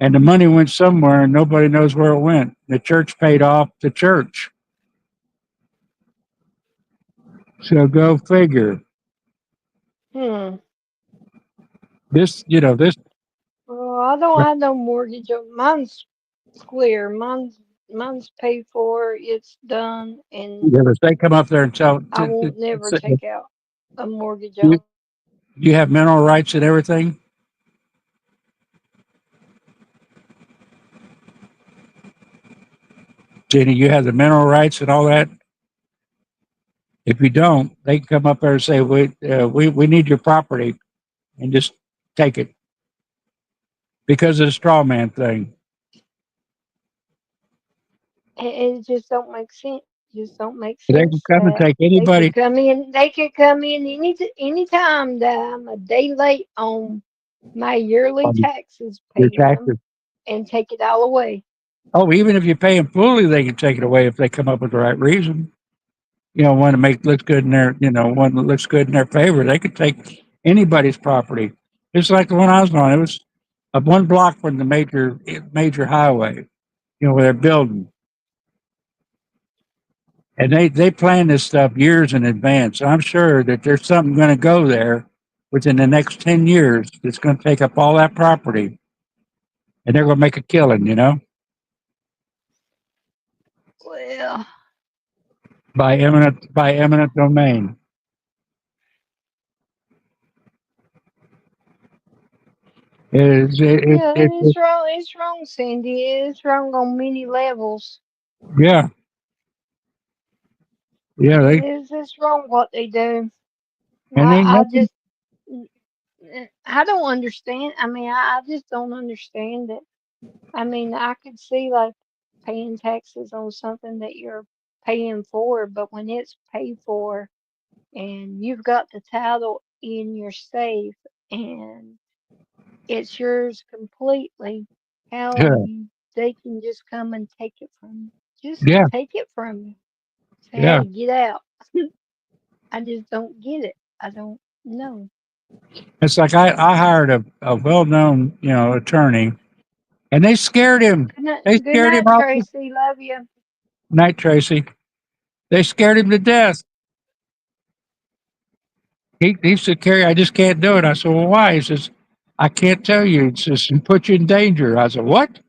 And the money went somewhere and nobody knows where it went. The church paid off the church. So go figure. Hmm. This, you know, this, Well, I don't have no mortgage. Mine's clear. Mine's paid for. It's done, and if they come up there and tell, I won't never say, take out a mortgage you, on. you have mineral rights and everything, Jenny, you have the mineral rights and all that. If you don't, they can come up there and say, we need your property and just take it because of the straw man thing. It just don't make sense. Just don't make They can sense come and that take they could anybody come in. They could come in any time that I'm a day late on my yearly on taxes, your paying them, taxes. and take it all away. Oh, even if you pay them fully, they can take it away if they come up with the right reason. You know, one to make looks good in their, you know, one that looks good in their favor. They could take anybody's property. Just like the one I was on. It was one block from the major highway. You know, where they're building, and they plan this stuff years in advance. I'm sure that there's something going to go there within the next 10 years that's going to take up all that property, and they're going to make a killing. You know, Well, by eminent domain. yeah, It it's wrong. It's wrong, Cindy. It's wrong on many levels. yeah, yeah. It's wrong what they do. And ain't I nothing. just I don't understand. I mean, I just don't understand it. I mean, I could see like paying taxes on something that you're paying for, but when it's paid for and you've got the title in your safe and it's yours completely, how Yeah, they can just come and take it from you. Just yeah, take it from you. Say, yeah. hey, get out. I just don't get it. I don't know. It's like I hired a well-known, you know, attorney, and they scared him. They Good scared him night, off the Tracy. Love you. night, Tracy. They scared him to death. He said, Carrie, I just can't do it. I said, well, why? He says, I can't tell you. It's just it put you in danger. I said, what?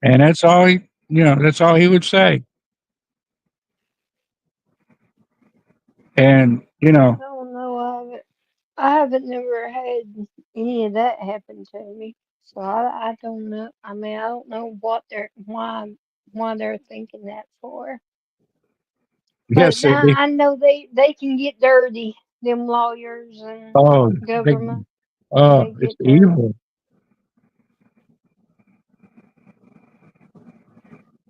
And that's all he, you know, that's all he would say. And you I know, don't know. I haven't never had any of that happen to me. So I don't know. I mean, I don't know what why they're thinking that for. But yes, now Cindy. I know they can get dirty. Them lawyers and Oh, they, government, oh, they it's get dirty. evil.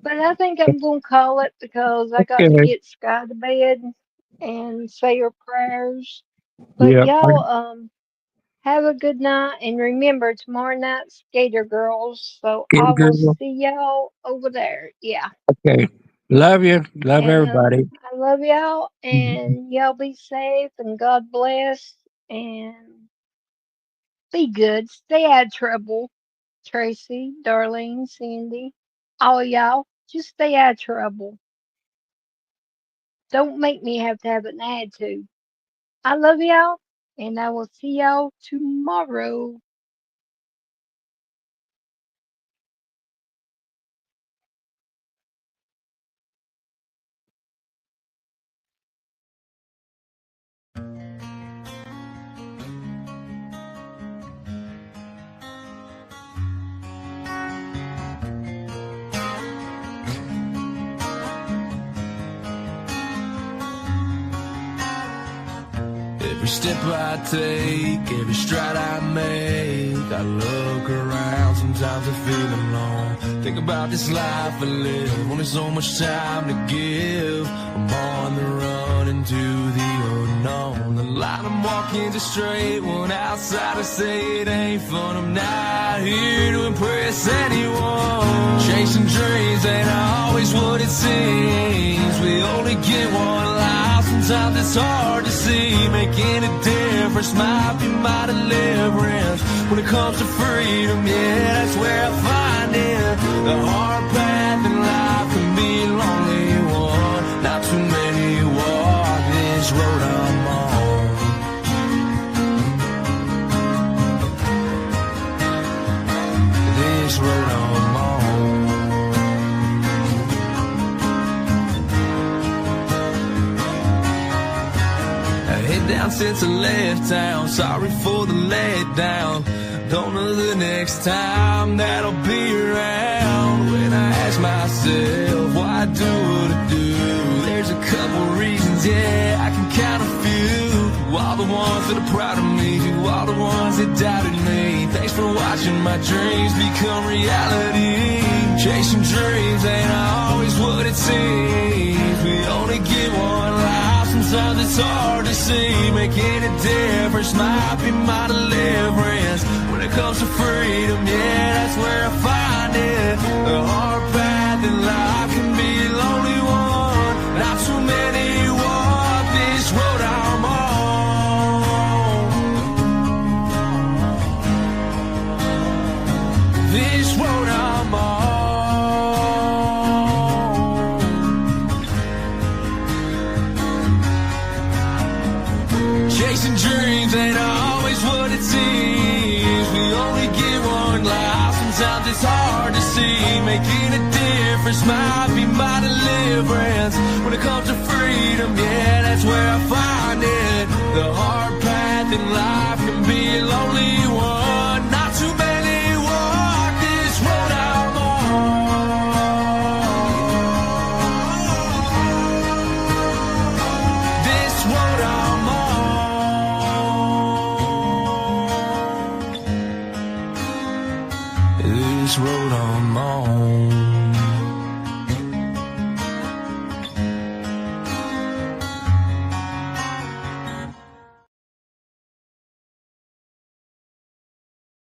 But I think I'm gonna call it because I got to Okay. get Sky to bed and say her prayers. But Yeah. y'all have a good night and remember tomorrow night's Gator Girls. So I Okay, will girl. see y'all over there. Yeah. Okay. Love you. Love And everybody. I love y'all and y'all be safe and God bless and be good. Stay out of trouble. Tracy, Darlene, Cindy, all y'all. Just stay out of trouble. Don't make me have to have an attitude. I love y'all and I will see y'all tomorrow. step I take, every stride I make, I look around, sometimes I feel alone. Think about this life I live, only so much time to give. I'm on the run into the unknown. The line I'm walking is straight, one outsiders say it ain't fun. I'm not here to impress anyone. Chasing dreams ain't always what it seems. We only get one life, sometimes it's hard to see. Making a difference might be my deliverance. When it comes to freedom, yeah, that's where I find it. The hard path in life can be a lonely one. Not too many walk this road I'm on. This road I'm on. Head down since I left town, sorry for the letdown. Don't know the next time that I'll be around. When I ask myself why I do what I do, there's a couple reasons, yeah, I can count a few. To all the ones that are proud of me, to all the ones that doubted me, thanks for watching my dreams become reality. Chasing dreams ain't always what it seems. We only get one life, sometimes it's hard to see. Making a difference might be my deliverance. When it comes to freedom, yeah, that's where I find it. The hard path in life can be a lonely one. Not too many walk this road I'm on. This road I'm on. Chasing dreams ain't always what it seems. We only get one life, sometimes it's hard to see. Making a difference might be my deliverance. When it comes to freedom, yeah, that's where I find it. The hard path in life can be a lonely one. Not too many walk this road I'm on. This road I'm on. This road I'm on.